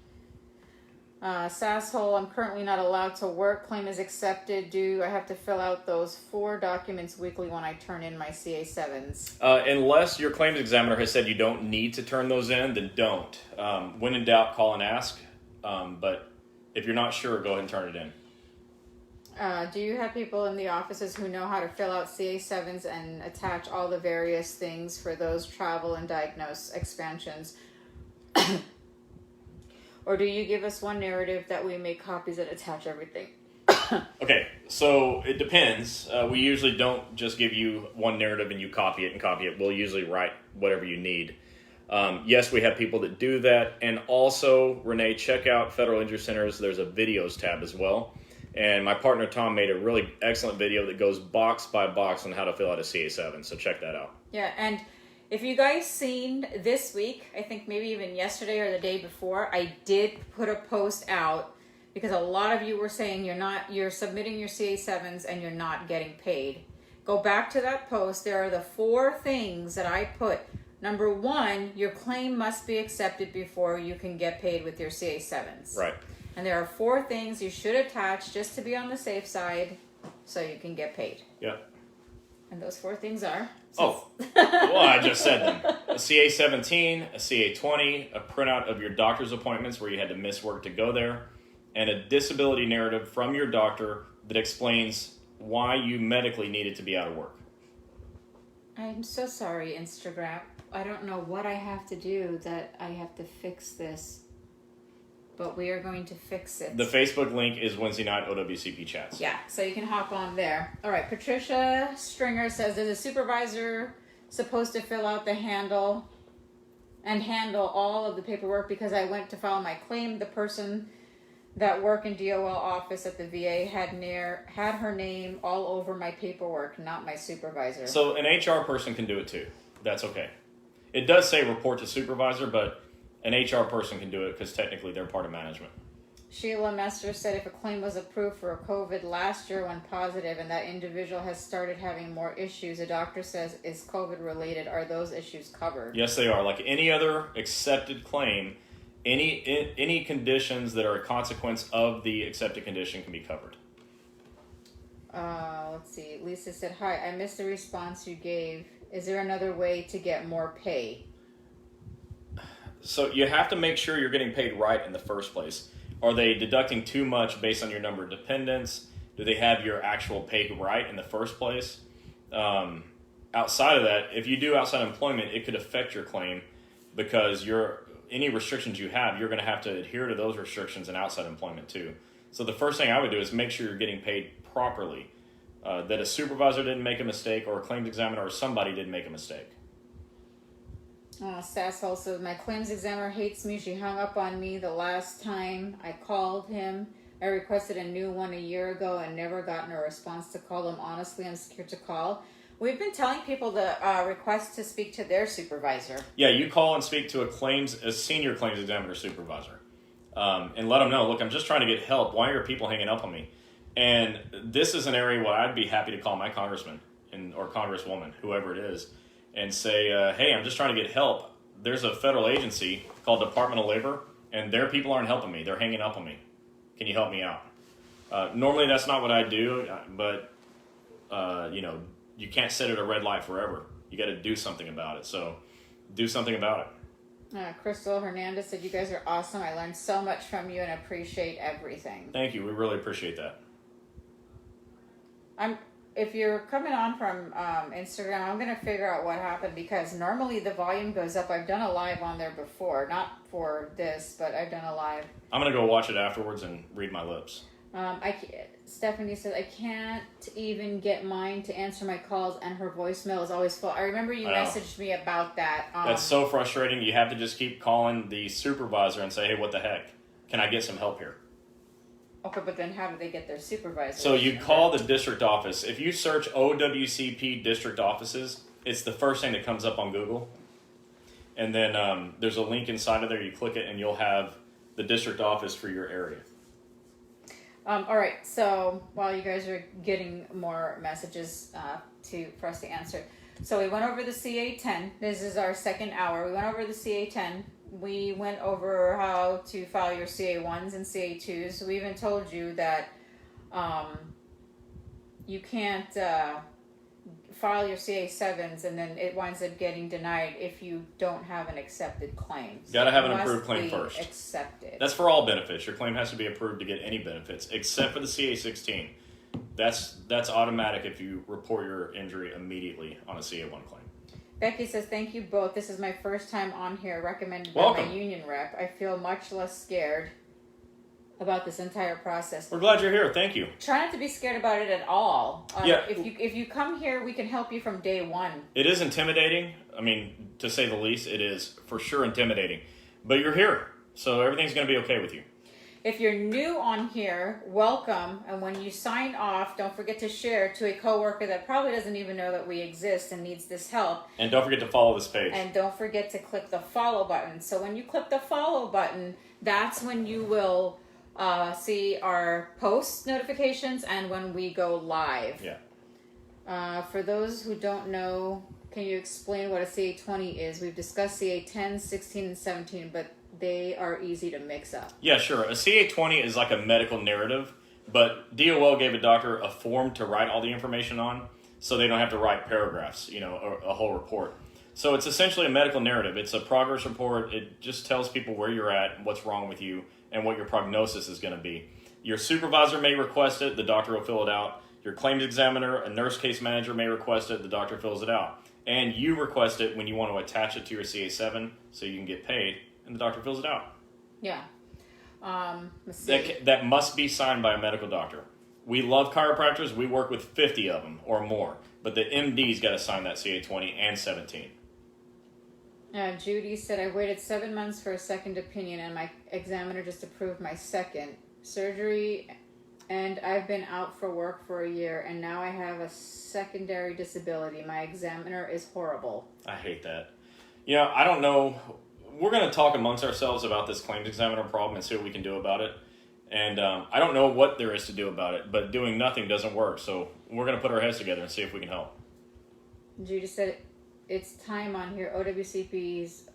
Sasshole, I'm currently not allowed to work. Claim is accepted. Do I have to fill out those 4 documents weekly when I turn in my CA-7s? Unless your claims examiner has said you don't need to turn those in, then don't. When in doubt, call and ask. But if you're not sure, go ahead and turn it in. Do you have people in the offices who know how to fill out CA-7s and attach all the various things for those travel and diagnose expansions? Or do you give us one narrative that we make copies and attach everything? Okay, so it depends. We usually don't just give you one narrative and you copy it. We'll usually write whatever you need. Yes, we have people that do that. And also, Renee, check out Federal Injury Centers. There's a videos tab as well. And my partner Tom made a really excellent video that goes box by box on how to fill out a CA-7. So check that out. Yeah, and If you guys seen this week, I think maybe even yesterday or the day before, I did put a post out because a lot of you were saying you're submitting your CA7s and you're not getting paid. Go back to that post. There are the 4 things that I put. Number 1, your claim must be accepted before you can get paid with your CA7s. Right. And there are 4 things you should attach just to be on the safe side so you can get paid. Yep. And those 4 things are... Well, I just said them. A CA17, a CA20, a printout of your doctor's appointments where you had to miss work to go there, and a disability narrative from your doctor that explains why you medically needed to be out of work. I'm so sorry, Instagram. I don't know what I have to do that I have to fix this. But we are going to fix it. The Facebook link is Wednesday night OWCP chats. Yeah, so you can hop on there. All right, Patricia Stringer says, is a supervisor supposed to fill out the handle all of the paperwork? Because I went to file my claim. The person that worked in DOL office at the VA had her name all over my paperwork, not my supervisor. So an HR person can do it too. That's okay. It does say report to supervisor, but an HR person can do it because technically they're part of management. Sheila Mester said if a claim was approved for COVID last year when positive and that individual has started having more issues, a doctor says is COVID related, are those issues covered? Yes, they are. Like any other accepted claim, any conditions that are a consequence of the accepted condition can be covered. Let's see. Lisa said, hi, I missed the response you gave. Is there another way to get more pay? So you have to make sure you're getting paid right in the first place. Are they deducting too much based on your number of dependents? Do they have your actual pay right in the first place? Outside of that, if you do outside employment, it could affect your claim because any restrictions you have, you're going to have to adhere to those restrictions in outside employment too. So the first thing I would do is make sure you're getting paid properly, that a supervisor didn't make a mistake or a claims examiner or somebody didn't make a mistake. Sasshole says, my claims examiner hates me. She hung up on me the last time I called him. I requested a new one a year ago and never gotten a response to call them. Honestly, I'm scared to call. We've been telling people to request to speak to their supervisor. Yeah, you call and speak to a senior claims examiner supervisor. And let them know, look, I'm just trying to get help. Why are people hanging up on me? And this is an area where I'd be happy to call my congressman or congresswoman, whoever it is, and say, hey, I'm just trying to get help. There's a federal agency called Department of Labor, and their people aren't helping me. They're hanging up on me. Can you help me out? Normally, that's not what I do, but, you can't sit at a red light forever. You got to do something about it. So do something about it. Crystal Hernandez said, you guys are awesome. I learned so much from you and appreciate everything. Thank you. We really appreciate that. If you're coming on from Instagram, I'm going to figure out what happened because normally the volume goes up. I've done a live on there before, not for this, but I've done a live. I'm going to go watch it afterwards and read my lips. Stephanie said, I can't even get mine to answer my calls and her voicemail is always full. I remember you messaged me about that. That's so frustrating. You have to just keep calling the supervisor and say, hey, what the heck? Can I get some help here? Okay, but then how do they get their supervisor? So you call the district office. If you search OWCP district offices, it's the first thing that comes up on Google. And then there's a link inside of there. You click it and you'll have the district office for your area. All right, so while you guys are getting more messages for us to answer. So we went over the CA10. This is our second hour. We went over the CA10. We went over how to file your CA1s and CA2s. We even told you that you can't file your CA7s and then it winds up getting denied if you don't have an accepted claim. Got to have an approved claim first. Accepted. That's for all benefits. Your claim has to be approved to get any benefits, except for the CA16. That's automatic if you report your injury immediately on a CA1 claim. Becky says, thank you both. This is my first time on here, recommended by Welcome. my union rep. I feel much less scared about this entire process. We're glad you're here. Thank you. Try not to be scared about it at all. Yeah. If you come here, we can help you from day one. It is intimidating. I mean, to say the least, it is for sure intimidating. But you're here, so everything's going to be okay with you. If you're new on here, welcome. And when you sign off, don't forget to share to a coworker that probably doesn't even know that we exist and needs this help. And don't forget to follow this page. And don't forget to click the follow button. So when you click the follow button, that's when you will see our post notifications and when we go live. Yeah. For those who don't know, can you explain what a CA20 is? We've discussed CA10, 16, and 17, but they are easy to mix up. Yeah, sure. A CA20 is like a medical narrative, but DOL gave a doctor a form to write all the information on, so they don't have to write paragraphs, or a whole report. So it's essentially a medical narrative. It's a progress report. It just tells people where you're at, what's wrong with you, and what your prognosis is going to be. Your supervisor may request it. The doctor will fill it out. Your claims examiner, a nurse case manager may request it. The doctor fills it out. And you request it when you want to attach it to your CA7 so you can get paid, and the doctor fills it out. Yeah. Let's see. That must be signed by a medical doctor. We love chiropractors. We work with 50 of them or more. But the MD's got to sign that CA20 and 17. Judy said, I waited 7 months for a second opinion, and my examiner just approved my second surgery, and I've been out for work for a year, and now I have a secondary disability. My examiner is horrible. I hate that. I don't know. We're going to talk amongst ourselves about this claims examiner problem and see what we can do about it. And I don't know what there is to do about it, but doing nothing doesn't work. So we're going to put our heads together and see if we can help. Judy said, it's time on here. OWCP's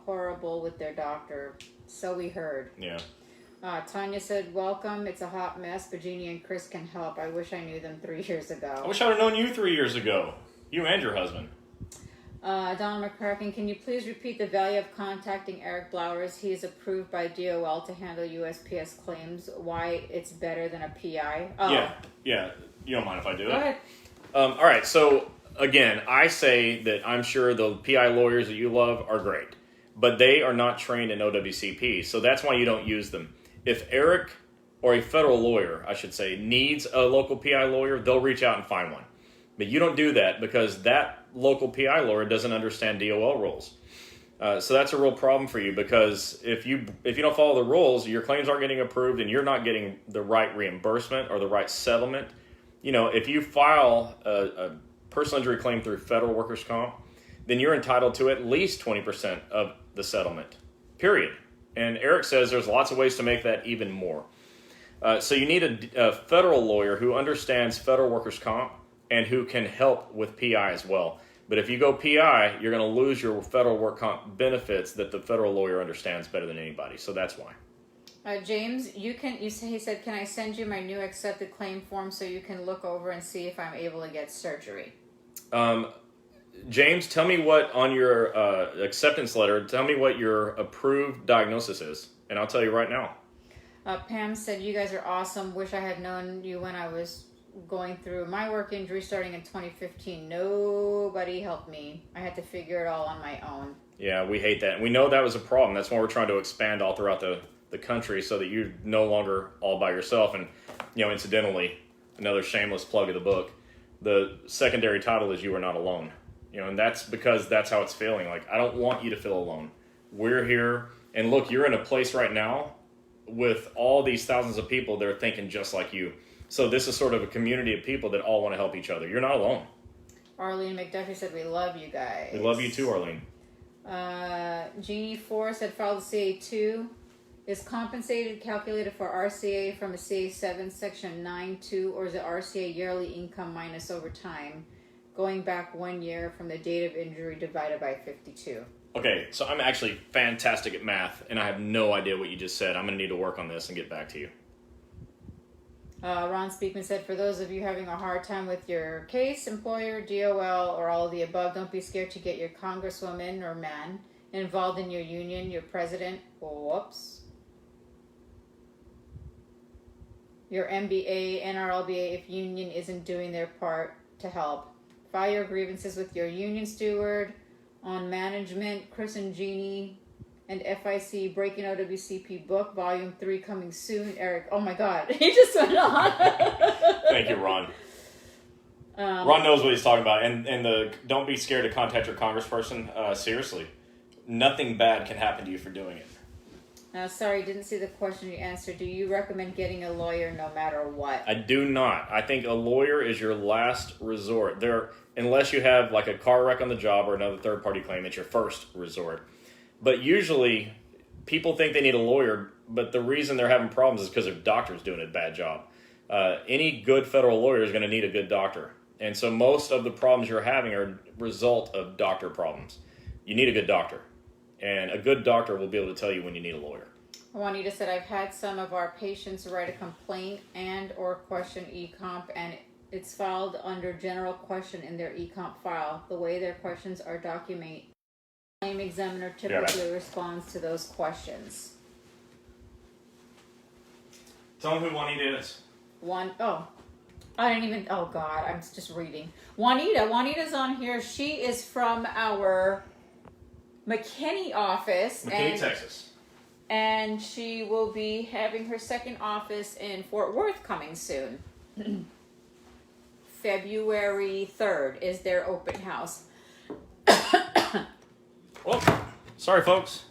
horrible with their doctor. So we heard. Yeah. Tanya said, welcome. It's a hot mess, but Gini and Chris can help. I wish I knew them 3 years ago. I wish I would have known you 3 years ago. You and your husband. Don McCracken, can you please repeat the value of contacting Eric Blowers? He is approved by DOL to handle USPS claims. Why it's better than a PI? Oh. Yeah. You don't mind if I do it? Go ahead. All right. So, again, I say that I'm sure the PI lawyers that you love are great, but they are not trained in OWCP, so that's why you don't use them. If Eric, or a federal lawyer, I should say, needs a local PI lawyer, they'll reach out and find one. But you don't do that because that local PI lawyer doesn't understand DOL rules. So that's a real problem for you because if you don't follow the rules, your claims aren't getting approved and you're not getting the right reimbursement or the right settlement. If you file a personal injury claim through federal workers' comp, then you're entitled to at least 20% of the settlement, period. And Eric says there's lots of ways to make that even more. So you need a federal lawyer who understands federal workers' comp and who can help with PI as well. But if you go PI, you're going to lose your federal work comp benefits that the federal lawyer understands better than anybody. So that's why. James, he said, can I send you my new accepted claim form so you can look over and see if I'm able to get surgery? James, tell me what on your acceptance letter, tell me what your approved diagnosis is, and I'll tell you right now. Pam said, you guys are awesome. Wish I had known you when I was going through my work injury starting in 2015. Nobody helped me. I had to figure it all on my own. Yeah, we hate that. We know that was a problem. That's why we're trying to expand all throughout the country so that you're no longer all by yourself. And, incidentally, another shameless plug of the book, the secondary title is You Are Not Alone. And that's because that's how it's feeling. Like, I don't want you to feel alone. We're here. And look, you're in a place right now with all these thousands of people that are thinking just like you. So this is sort of a community of people that all want to help each other. You're not alone. Arlene McDuffie said, we love you guys. We love you too, Arlene. Jeannie Forrest had filed a CA2. Is compensated calculated for RCA from a CA7 section 9.2, or is it RCA yearly income minus overtime, going back 1 year from the date of injury divided by 52? Okay, so I'm actually fantastic at math, and I have no idea what you just said. I'm going to need to work on this and get back to you. Ron Speakman said, for those of you having a hard time with your case, employer, DOL, or all of the above, don't be scared to get your congresswoman or man involved in your union, your president, your MBA, NRLBA, if union isn't doing their part to help. File your grievances with your union steward. On management, Chris and Gini and FIC Breaking OWCP book, volume 3 coming soon. Eric, oh my God, he just went on. Thank you, Ron. Ron knows what he's talking about. And don't be scared to contact your congressperson. Seriously, nothing bad can happen to you for doing it. Sorry, didn't see the question you answered. Do you recommend getting a lawyer no matter what? I do not. I think a lawyer is your last resort. Unless you have like a car wreck on the job or another third-party claim, it's your first resort. But usually, people think they need a lawyer, but the reason they're having problems is because their doctor's doing a bad job. Any good federal lawyer is going to need a good doctor. And so most of the problems you're having are a result of doctor problems. You need a good doctor. And a good doctor will be able to tell you when you need a lawyer. Juanita said, I've had some of our patients write a complaint and or question eComp, and it's filed under general question in their eComp file. The way their questions are documented, the claim examiner typically responds to those questions. Tell them who Juanita is. Oh God, I'm just reading. Juanita's on here. She is from our McKinney office. Texas. And she will be having her second office in Fort Worth coming soon. February 3rd is their open house. Well, sorry folks.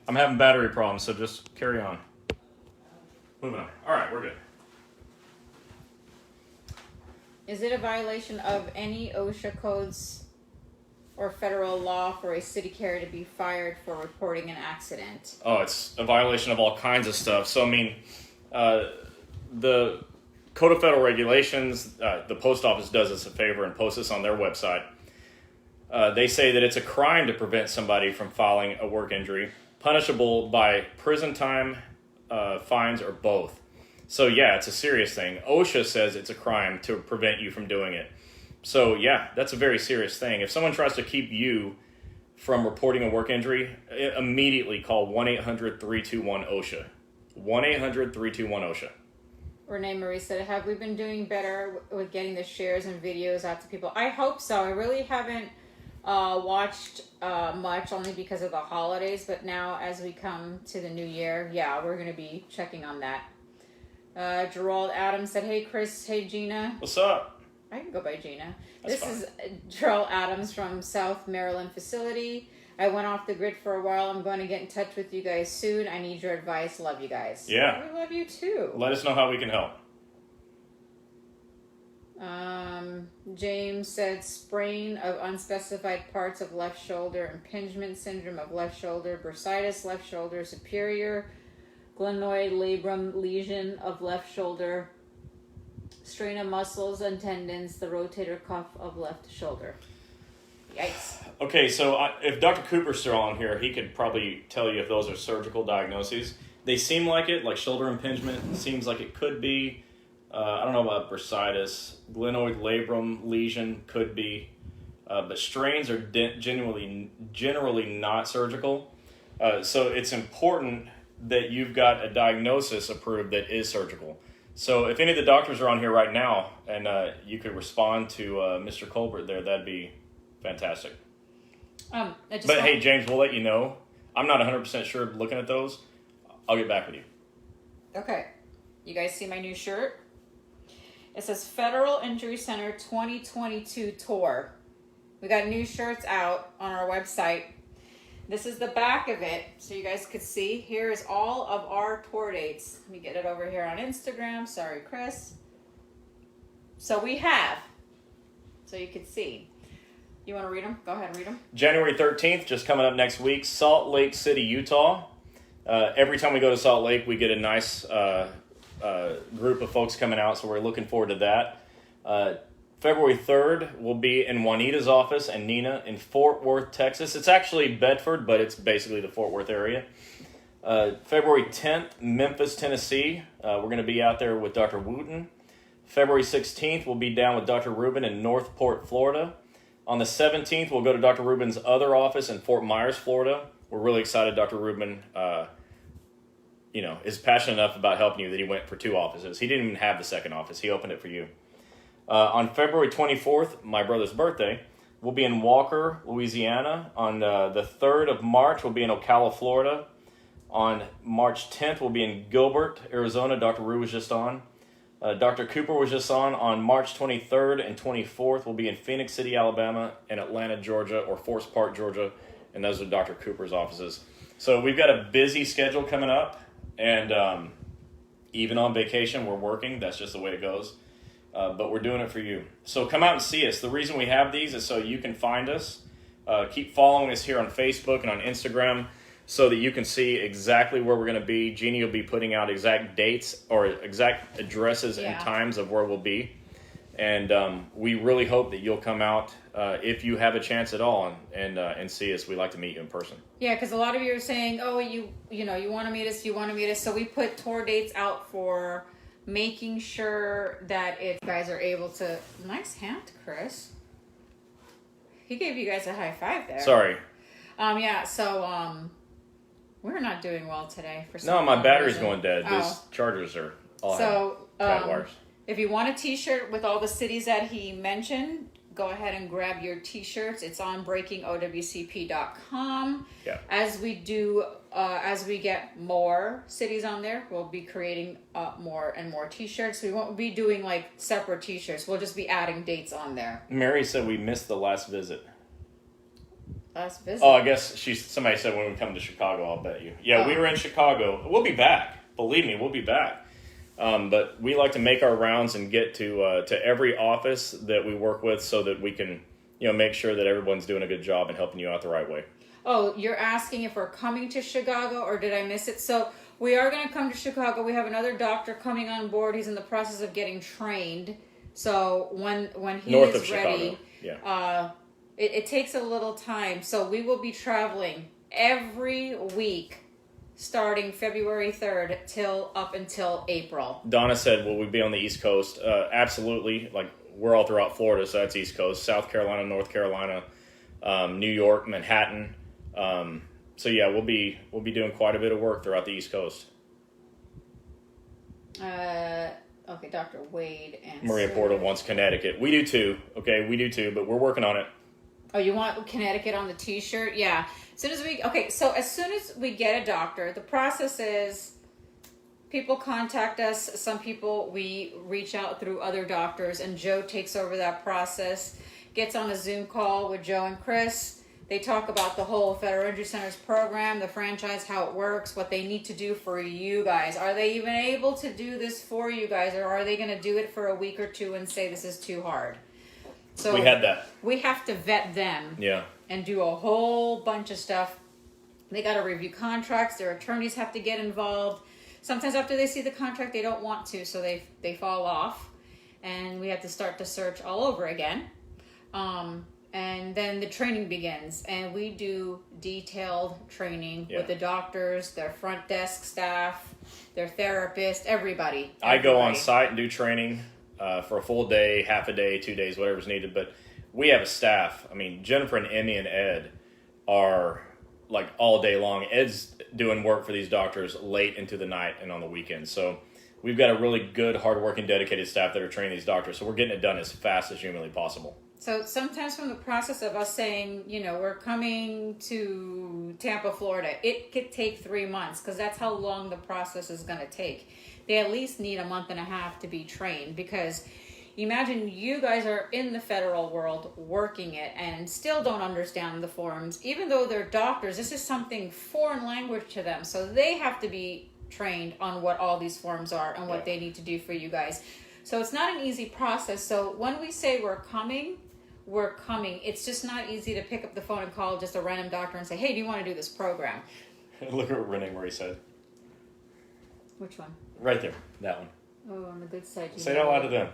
I'm having battery problems, so just carry on. Moving on. All right, we're good. Is it a violation of any OSHA codes or federal law for a city carrier to be fired for reporting an accident? Oh, it's a violation of all kinds of stuff. So, I mean, the Code of Federal Regulations, the post office does us a favor and posts this on their website. They say that it's a crime to prevent somebody from filing a work injury, punishable by prison time, fines, or both. So, yeah, it's a serious thing. OSHA says it's a crime to prevent you from doing it. So, yeah, that's a very serious thing. If someone tries to keep you from reporting a work injury, immediately call 1-800-321-OSHA. 1-800-321-OSHA. Renee Marie said, have we been doing better with getting the shares and videos out to people? I hope so. I really haven't watched much, only because of the holidays. But now, as we come to the new year, yeah, we're going to be checking on that. Gerald Adams said, hey, Chris. Hey, Gina. What's up? I can go by Gina. That's this fine. Is Gerald Adams from South Maryland facility. I went off the grid for a while. I'm going to get in touch with you guys soon. I need your advice. Love you guys. Yeah. We love you too. Let us know how we can help. James said sprain of unspecified parts of left shoulder, impingement syndrome of left shoulder, bursitis left shoulder, superior glenoid labrum lesion of left shoulder, strain of muscles and tendons, the rotator cuff of left shoulder. Yikes. Okay, so if Dr. Cooper's still on here, he could probably tell you if those are surgical diagnoses. They seem like it, like shoulder impingement. Seems like it could be. I don't know about bursitis. Glenoid labrum lesion could be. But strains are generally not surgical. So it's important that you've got a diagnosis approved that is surgical. So if any of the doctors are on here right now and you could respond to Mr. Colbert there, that'd be fantastic. Hey, James, we'll let you know. I'm not 100% sure looking at those. I'll get back with you. Okay. You guys see my new shirt? It says Federal Injury Center 2022 Tour. We got new shirts out on our website. This is the back of it, so you guys could see. Here is all of our tour dates. Let me get it over here on Instagram. Sorry, Chris. So we have, so you could see. You want to read them? Go ahead and read them. January 13th, just coming up next week, Salt Lake City, Utah. Every time we go to Salt Lake, we get a nice group of folks coming out, so we're looking forward to that. February 3rd, we'll be in Juanita's office and Nina in Fort Worth, Texas. It's actually Bedford, but it's basically the Fort Worth area. February 10th, Memphis, Tennessee. We're going to be out there with Dr. Wooten. February 16th, we'll be down with Dr. Rubin in Northport, Florida. On the 17th, we'll go to Dr. Rubin's other office in Fort Myers, Florida. We're really excited. Dr. Rubin, is passionate enough about helping you that he went for 2 offices. He didn't even have the second office. He opened it for you. On February 24th, my brother's birthday, we'll be in Walker, Louisiana. On the 3rd of March, we'll be in Ocala, Florida. On March 10th, we'll be in Gilbert, Arizona. Dr. Rue was just on. Dr. Cooper was just on. On March 23rd and 24th, we'll be in Phoenix City, Alabama, and Atlanta, Georgia, or Forest Park, Georgia. And those are Dr. Cooper's offices. So we've got a busy schedule coming up, and even on vacation, we're working. That's just the way it goes. But we're doing it for you. So come out and see us. The reason we have these is so you can find us. Keep following us here on Facebook and on Instagram so that you can see exactly where we're going to be. Gini will be putting out exact dates or exact addresses and times of where we'll be. And we really hope that you'll come out if you have a chance at all and see us. We like to meet you in person. Yeah, because a lot of you are saying, oh, you want to meet us, So we put tour dates out for making sure that if you guys are able to... Nice hand, Chris. He gave you guys a high five there. Sorry. We're not doing well today. No, my battery's going dead. These chargers are all bad wires. If you want a t-shirt with all the cities that he mentioned, go ahead and grab your t-shirts. It's on breakingowcp.com. Yeah. As we get more cities on there, we'll be creating more and more t-shirts. We won't be doing like separate t-shirts. We'll just be adding dates on there. Mary said we missed the last visit. Last visit? Oh, I guess somebody said when we come to Chicago, I'll bet you. Yeah, we were in Chicago. We'll be back. Believe me, we'll be back. But we like to make our rounds and get to every office that we work with so that we can, make sure that everyone's doing a good job and helping you out the right way. Oh, you're asking if we're coming to Chicago, or did I miss it? So we are going to come to Chicago. We have another doctor coming on board. He's in the process of getting trained. So when he North is of ready, Chicago. It takes a little time. So we will be traveling every week starting February 3rd up until April. Donna said, will we be on the East Coast? Absolutely. Like, we're all throughout Florida, so that's East Coast. South Carolina, North Carolina, New York, Manhattan. So yeah, we'll be doing quite a bit of work throughout the East Coast. Okay, Dr. Wade and Maria Portal wants Connecticut. We do too. Okay, we do too, but we're working on it. Oh, you want Connecticut on the t-shirt? Yeah. As soon as we get a doctor, the process is people contact us. Some people we reach out through other doctors, and Joe takes over that process, gets on a Zoom call with Joe and Chris. They talk about the whole Federal Injury Centers program, the franchise, how it works, what they need to do for you guys. Are they even able to do this for you guys, or are they going to do it for a week or two and say this is too hard? So we had that. We have to vet them. Yeah. And do a whole bunch of stuff. They got to review contracts. Their attorneys have to get involved. Sometimes after they see the contract, they don't want to, so they fall off. And we have to start the search all over again. And then the training begins. And we do detailed training with the doctors, their front desk staff, their therapist, everybody. I go on site and do training for a full day, half a day, 2 days, whatever's needed. But we have a staff. I mean, Jennifer and Emmy and Ed are like all day long. Ed's doing work for these doctors late into the night and on the weekends. So we've got a really good, hardworking, dedicated staff that are training these doctors. So we're getting it done as fast as humanly possible. So sometimes from the process of us saying, we're coming to Tampa, Florida, it could take 3 months because that's how long the process is going to take. They at least need a month and a half to be trained, because imagine you guys are in the federal world working it and still don't understand the forms. Even though they're doctors, this is something foreign language to them. So they have to be trained on what all these forms are and what they need to do for you guys. So it's not an easy process. So when we say we're coming. It's just not easy to pick up the phone and call just a random doctor and say, hey, do you want to do this program? Look at what Renee Marie said. Which one? Right there, that one. Oh, on the good side. Say it out loud to them.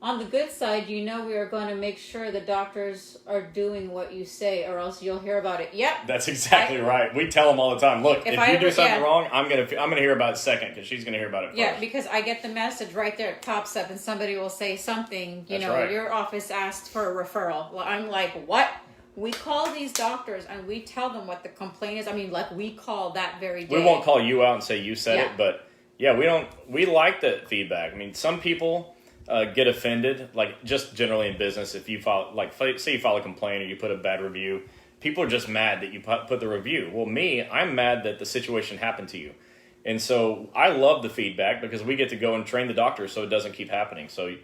On the good side, we are going to make sure the doctors are doing what you say, or else you'll hear about it. Yep. That's exactly right. We tell them all the time. Look, if you do something wrong, I'm gonna hear about it second, because she's gonna hear about it first. Yeah, because I get the message right there. It pops up, and somebody will say something. Your office asked for a referral. Well, I'm like, what? We call these doctors and we tell them what the complaint is. I mean, like, we call that very day. We won't call you out and say you said it, but yeah, we like the feedback. I mean, some people get offended, like just generally in business, if you file, like say you file a complaint or you put a bad review, people are just mad that you put the review. Well, I'm mad that the situation happened to you. And so I love the feedback because we get to go and train the doctors so it doesn't keep happening. So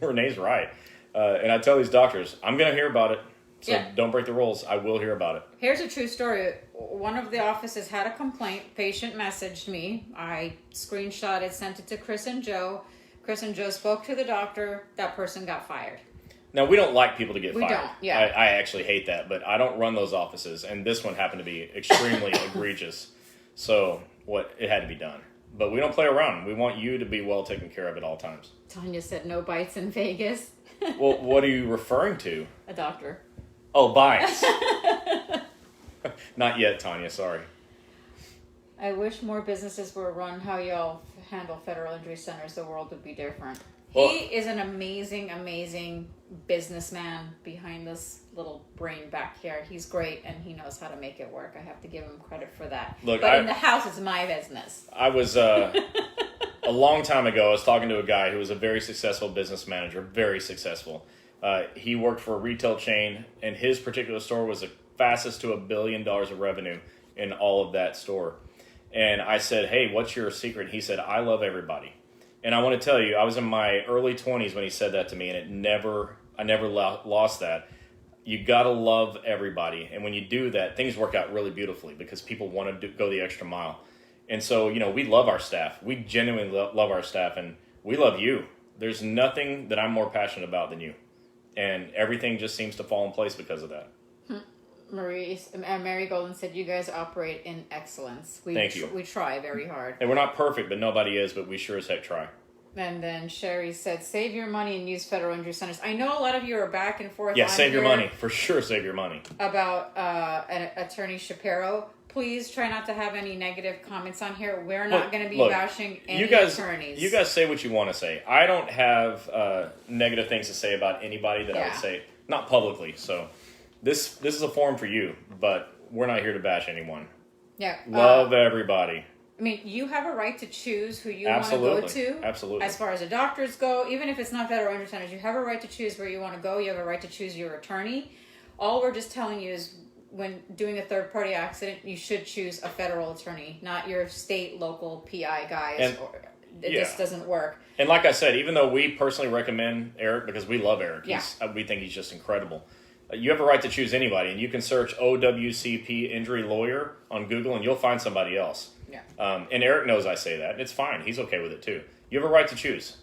Renee's right. And I tell these doctors, I'm going to hear about it. So don't break the rules. I will hear about it. Here's a true story. One of the offices had a complaint. Patient messaged me. I screenshotted, sent it to Chris and Joe. Chris and Joe spoke to the doctor. That person got fired. Now, we don't like people to get fired. We don't, yeah. I actually hate that, but I don't run those offices, and this one happened to be extremely egregious. So it had to be done. But we don't play around. We want you to be well taken care of at all times. Tanya said no bites in Vegas. Well, what are you referring to? A doctor. Oh, bites. Not yet, Tanya. Sorry. I wish more businesses were run how y'all handle federal injury centers. The world would be different. Well, he is an amazing, amazing businessman behind this little brain back here. He's great, and he knows how to make it work. I have to give him credit for that. Look, but in the house, it's my business. I was, a long time ago, I was talking to a guy who was a very successful business manager, very successful. He worked for a retail chain, and his particular store was the fastest to $1 billion of revenue in all of that store. And I said, hey, what's your secret? And he said, I love everybody. And I want to tell you, I was in my early 20s when he said that to me, and I never lost that. You got to love everybody. And when you do that, things work out really beautifully because people want to go the extra mile. And so, we love our staff. We genuinely love our staff, and we love you. There's nothing that I'm more passionate about than you. And everything just seems to fall in place because of that. Mary Golden said, you guys operate in excellence. Thank you. We try very hard. And we're not perfect, but nobody is, but we sure as heck try. And then Sherry said, save your money and use federal injury centers. I know a lot of you are back and forth. Yeah, save your money. For sure, save your money. About Attorney Shapiro. Please try not to have any negative comments on here. We're not going to be bashing any attorneys. You guys say what you want to say. I don't have negative things to say about anybody that I would say, not publicly. So this is a forum for you, but we're not here to bash anyone. Yeah. Love everybody. I mean, you have a right to choose who you want to go to. Absolutely. As far as the doctors go, even if it's not federal injury centers, you have a right to choose where you want to go. You have a right to choose your attorney. All we're just telling you is when doing a third-party accident, you should choose a federal attorney, not your state, local PI guys. This doesn't work. And like I said, even though we personally recommend Eric because we love Eric, we think he's just incredible. You have a right to choose anybody, and you can search OWCP injury lawyer on Google, and you'll find somebody else. Yeah. And Eric knows I say that. It's fine. He's okay with it, too. You have a right to choose.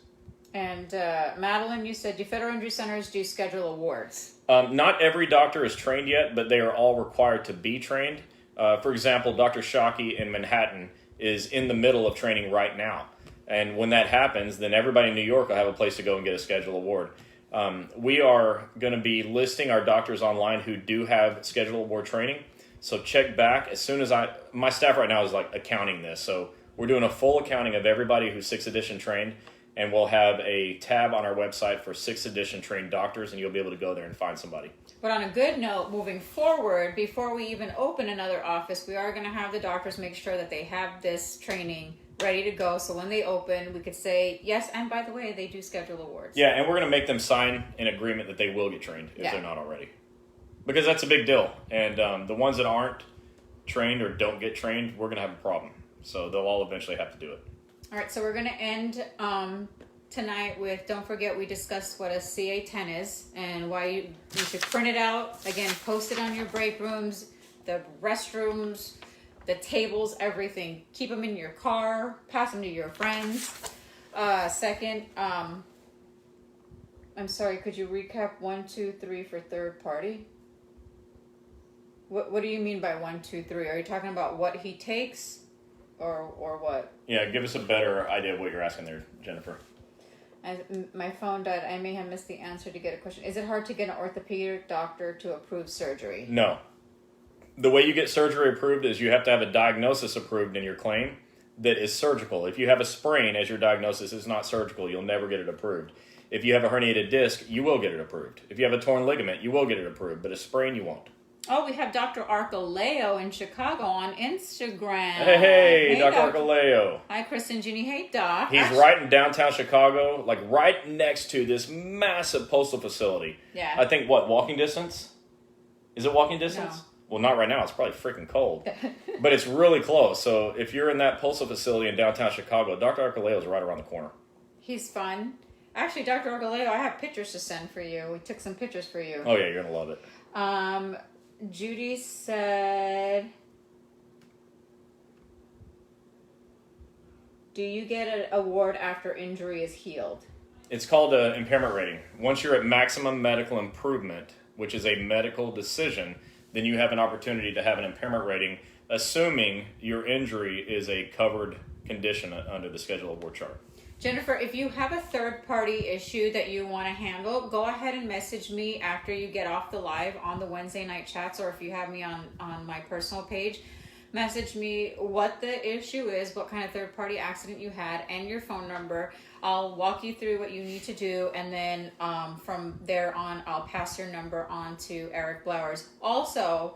And Madeline, you said, do federal injury centers do schedule awards? Not every doctor is trained yet, but they are all required to be trained. For example, Dr. Shockey in Manhattan is in the middle of training right now. And when that happens, then everybody in New York will have a place to go and get a schedule award. We are going to be listing our doctors online who do have schedule award training. So check back as soon as my staff right now is like accounting this. So we're doing a full accounting of everybody who's 6th edition trained. And we'll have a tab on our website for 6th edition trained doctors, and you'll be able to go there and find somebody. But on a good note, moving forward, before we even open another office, we are going to have the doctors make sure that they have this training ready to go. So when they open, we could say, yes, and by the way, they do schedule awards. Yeah, and we're going to make them sign an agreement that they will get trained if they're not already. Because that's a big deal. And the ones that aren't trained or don't get trained, we're going to have a problem. So they'll all eventually have to do it. All right, so we're going to end tonight with, don't forget, we discussed what a CA10 is and why you should print it out. Again, post it on your break rooms, the restrooms, the tables, everything. Keep them in your car, pass them to your friends. Second, I'm sorry, could you recap 1, 2, 3 for third party? What do you mean by 1, 2, 3? Are you talking about what he takes? Or what? Yeah, give us a better idea of what you're asking there, Jennifer. My phone died. I may have missed the answer to get a question. Is it hard to get an orthopedic doctor to approve surgery? No. The way you get surgery approved is you have to have a diagnosis approved in your claim that is surgical. If you have a sprain as your diagnosis, it's not surgical. You'll never get it approved. If you have a herniated disc, you will get it approved. If you have a torn ligament, you will get it approved. But a sprain, you won't. Oh, we have Dr. Arcoleo in Chicago on Instagram. Hey, Dr. Arcoleo. Hi, Chris and Ginny. Hey, Doc. He's right in downtown Chicago, like right next to this massive postal facility. Yeah. I think, walking distance? Is it walking distance? No. Well, not right now. It's probably freaking cold. But it's really close. So if you're in that postal facility in downtown Chicago, Dr. Arcoleo is right around the corner. He's fun. Actually, Dr. Arcoleo, I have pictures to send for you. We took some pictures for you. Oh, yeah, you're going to love it. Judy said, do you get an award after injury is healed? It's called an impairment rating. Once you're at maximum medical improvement, which is a medical decision, then you have an opportunity to have an impairment rating, assuming your injury is a covered condition under the Schedule of Award chart. Jennifer, if you have a third-party issue that you want to handle, go ahead and message me after you get off the live on the Wednesday night chats, or if you have me on my personal page, message me what the issue is, what kind of third-party accident you had, and your phone number. I'll walk you through what you need to do, and then from there on, I'll pass your number on to Eric Blowers. Also,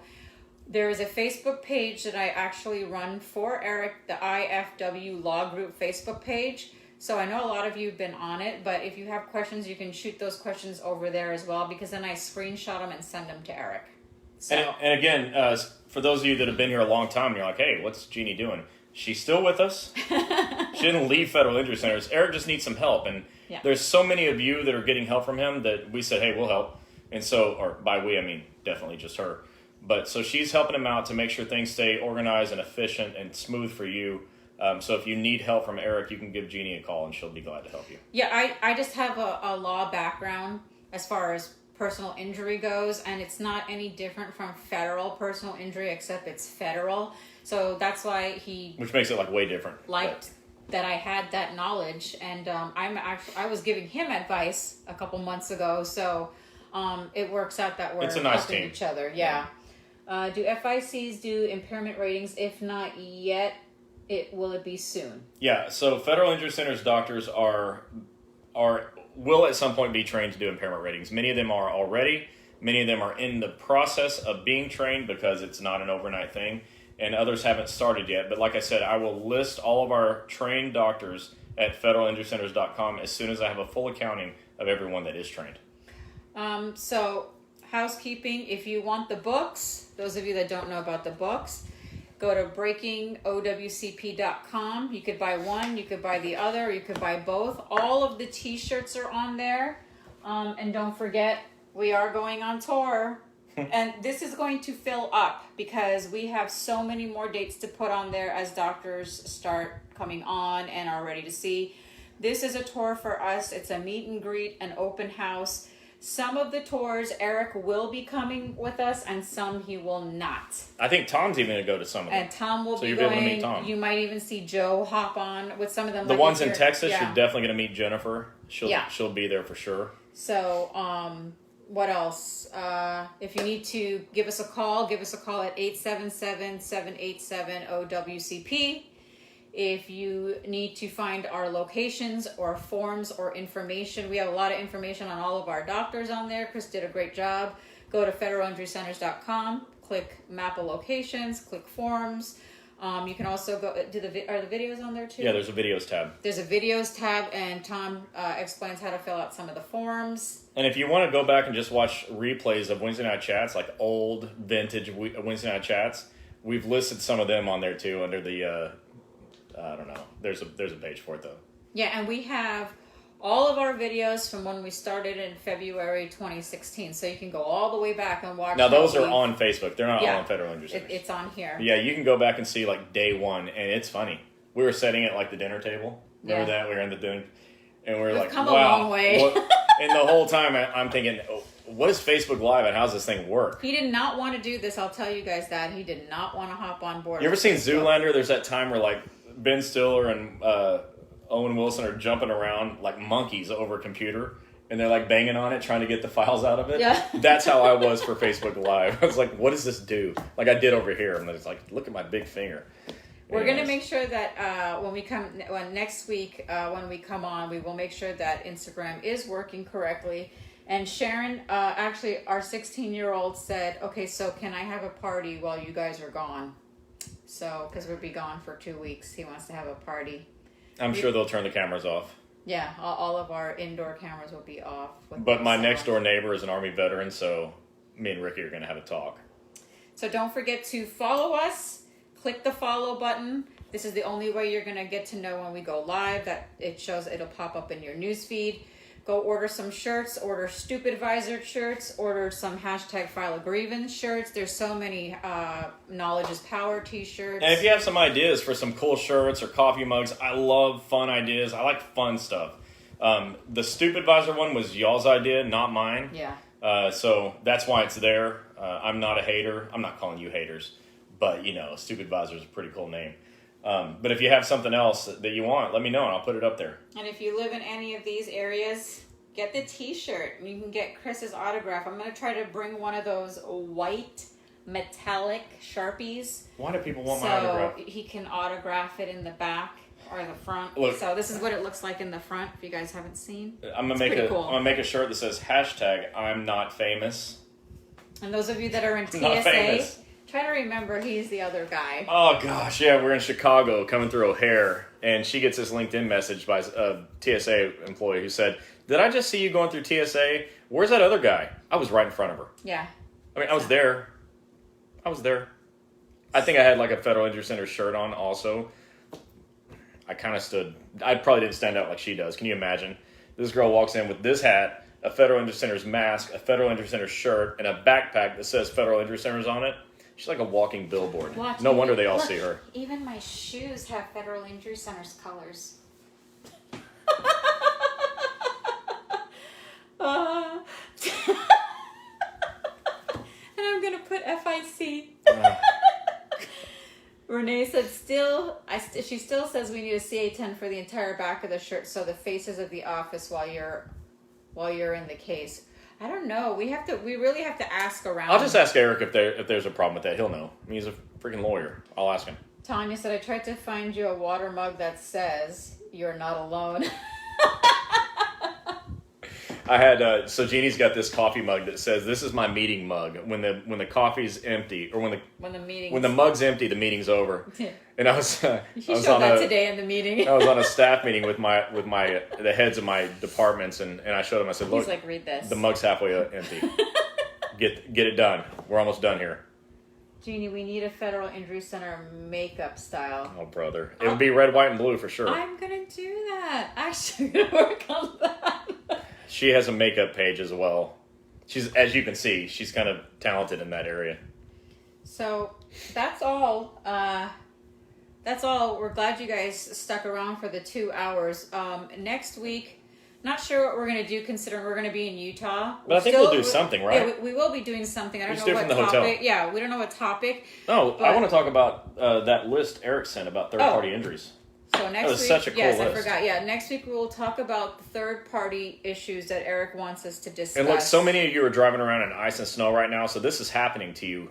there is a Facebook page that I actually run for Eric, the IFW Law Group Facebook page. So I know a lot of you have been on it, but if you have questions, you can shoot those questions over there as well, because then I screenshot them and send them to Eric. So. And again, for those of you that have been here a long time, and you're like, hey, what's Gini doing? She's still with us. She didn't leave Federal Injury Centers. Eric just needs some help. And there's so many of you that are getting help from him that we said, hey, we'll help. And so, or by we, I mean definitely just her. But so she's helping him out to make sure things stay organized and efficient and smooth for you. So if you need help from Eric, you can give Gini a call and she'll be glad to help you. Yeah, I just have a law background as far as personal injury goes, and it's not any different from federal personal injury, except it's federal. So that's why which makes it like way different. Liked that I had that knowledge, and I was giving him advice a couple months ago, so it works out that we're it's a nice helping team. each other. Yeah. Do FICs do impairment ratings? If not yet, will it be soon? Yeah, so Federal Injury Centers doctors will at some point be trained to do impairment ratings. Many of them are already. Many of them are in the process of being trained because it's not an overnight thing, and others haven't started yet. But like I said, I will list all of our trained doctors at federalinjurycenters.com as soon as I have a full accounting of everyone that is trained. So housekeeping, if you want the books, those of you that don't know about the books, go to breakingowcp.com. You could buy one, you could buy the other, you could buy both. All of the t-shirts are on there. And don't forget, we are going on tour. And this is going to fill up because we have so many more dates to put on there as doctors start coming on and are ready to see. This is a tour for us. It's a meet and greet, an open house. Some of the tours, Eric will be coming with us, and some he will not. I think Tom's even going to go to some of them. And Tom will so be you'll going. Be able to meet Tom. You might even see Joe hop on with some of them. The ones in Texas, you're definitely going to meet Jennifer. She'll be there for sure. So, what else? If you need to give us a call at 877-787-OWCP. If you need to find our locations or forms or information, we have a lot of information on all of our doctors on there. Chris did a great job. Go to federalinjurycenters.com, click map of locations, click forms. You can also go are the videos on there too? Yeah, there's a videos tab. There's a videos tab, and Tom explains how to fill out some of the forms. And if you want to go back and just watch replays of Wednesday night chats, like old vintage Wednesday night chats, we've listed some of them on there too under the I don't know. There's a page for it though. Yeah, and we have all of our videos from when we started in February 2016. So you can go all the way back and watch. Now those are on Facebook. They're not all on Federal Injury Centers. It's on here. Yeah, you can go back and see like day one, and it's funny. We were sitting at like the dinner table. Remember that? We were in the dinner, and we were like, come wow. a long way. And the whole time I'm thinking, oh, what is Facebook Live and how's this thing work? He did not want to do this. I'll tell you guys that. He did not want to hop on board. You ever seen Zoolander? There's that time where like Ben Stiller and Owen Wilson are jumping around like monkeys over a computer, and they're like banging on it trying to get the files out of it. Yeah. That's how I was for Facebook Live. I was like, what does this do? Like I did over here. And it's like, look at my big finger. We're going to make sure that next week, when we come on, we will make sure that Instagram is working correctly. And Sharon, actually, our 16-year-old said, okay, so can I have a party while you guys are gone? So, because we'll be gone for 2 weeks. He wants to have a party. I'm sure they'll turn the cameras off. Yeah, all of our indoor cameras will be off. But my next door neighbor is an Army veteran, so me and Ricky are going to have a talk. So don't forget to follow us. Click the follow button. This is the only way you're going to get to know when we go live. That it'll pop up in your newsfeed. Go order some shirts, order supervisor shirts, order some hashtag file a grievance shirts. There's so many knowledge is power t-shirts. And if you have some ideas for some cool shirts or coffee mugs, I love fun ideas. I like fun stuff. The supervisor one was y'all's idea, not mine. Yeah. So that's why it's there. I'm not a hater. I'm not calling you haters, but supervisor is a pretty cool name. But if you have something else that you want, let me know and I'll put it up there. And if you live in any of these areas, get the t-shirt. You can get Chris's autograph. I'm going to try to bring one of those white metallic Sharpies. Why do people want my autograph? So he can autograph it in the back or the front. Look, so this is what it looks like in the front, if you guys haven't seen. I'm gonna make a shirt that says hashtag I'm not famous. And those of you that are in Not TSA, famous. try to remember he's the other guy. Oh gosh, yeah, we're in Chicago coming through O'Hare, and she gets this LinkedIn message by a TSA employee who said, "Did I just see you going through TSA? Where's that other guy?" I was right in front of her. Yeah. I mean, I was there. I think I had like a Federal Injury Center shirt on also. I kind of stood. I probably didn't stand out like she does. Can you imagine? This girl walks in with this hat, a Federal Injury Center's mask, a Federal Injury Center shirt, and a backpack that says Federal Injury Centers on it. She's like a walking billboard. Watch, no wonder they all see her. Even my shoes have Federal Injury Center's colors. And I'm going to put FIC. Renee said she still says we need a CA-10 for the entire back of the shirt, so the faces of the office while you're in the case. I don't know. We really have to ask around. I'll just ask Eric if there's a problem with that. He'll know. I mean, he's a freaking lawyer. I'll ask him. Tanya said, I tried to find you a water mug that says you're not alone. I had so Jeannie's got this coffee mug that says this is my meeting mug. When the coffee's empty, or when the mug's empty, the meeting's over. And I was today in the meeting. I was on a staff meeting with the heads of my departments, and I showed them. I said, "Look, he's like, read this. The mug's halfway empty. Get it done. We're almost done here." Jeannie, we need a Federal Injury Center makeup style. Oh, brother, it would be red, white, and blue for sure. I'm gonna do that. Actually, I'm gonna work on that. She has a makeup page as well. She's, as you can see, she's kind of talented in that area. So that's all. That's all. We're glad you guys stuck around for the 2 hours. Next week, not sure what we're going to do considering we're going to be in Utah. But I think we'll do something, right? Yeah, we will be doing something. I don't know do it what from the topic. hotel. Yeah, we don't know what topic. No, I want to talk about that list Eric sent about third-party injuries. So next that was week, such a cool yes, list. I forgot. Yeah, next week we will talk about the third-party issues that Eric wants us to discuss. And look, so many of you are driving around in ice and snow right now, so this is happening to you.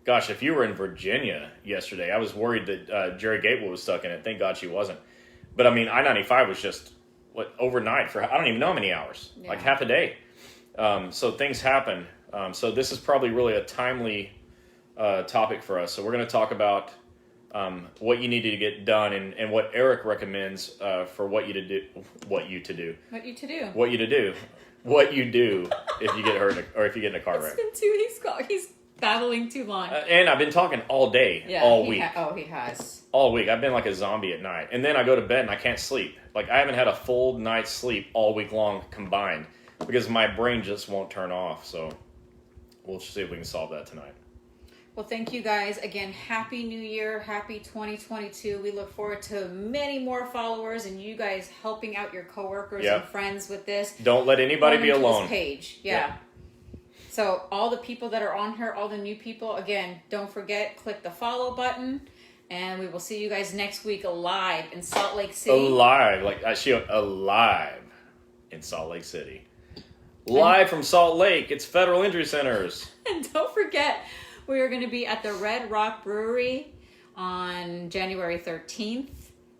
Gosh, if you were in Virginia yesterday, I was worried that Jerry Gatewood was stuck in it. Thank God she wasn't. But I mean, I-95 was just overnight for I don't even know how many hours, like half a day. So things happen. So this is probably really a timely topic for us. So we're going to talk about what you need to get done and what Eric recommends for what you to do if you get hurt or if you get in a car wreck. He's battling too long. And I've been talking all day, all week. He has. All week. I've been like a zombie at night. And then I go to bed and I can't sleep. Like I haven't had a full night's sleep all week long combined because my brain just won't turn off. So we'll see if we can solve that tonight. Well, thank you guys. Again, Happy New Year. Happy 2022. We look forward to many more followers and you guys helping out your coworkers and friends with this. Don't let anybody be alone. This page. Yeah. So all the people that are on here, all the new people, again, don't forget, click the follow button. And we will see you guys next week live in Salt Lake City. Alive in Salt Lake City. Live from Salt Lake. It's Federal Injury Centers. And don't forget, we are going to be at the Red Rock Brewery on January 13th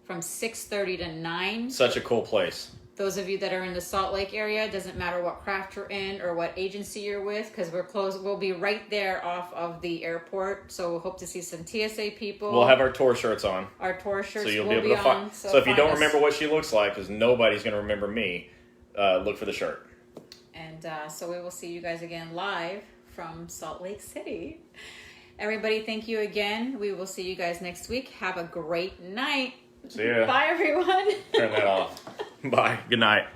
from 6:30 to 9. Such a cool place. Those of you that are in the Salt Lake area, doesn't matter what craft you're in or what agency you're with, because we're close. We'll be right there off of the airport. So we'll hope to see some TSA people. We'll have our tour shirts on. Our tour shirts so you'll will be able to find. So if you don't remember what she looks like, because nobody's going to remember me, look for the shirt. And so we will see you guys again live from Salt Lake City. Everybody, thank you again. We will see you guys next week. Have a great night. See ya. Bye, everyone. Turn that off. Bye. Good night.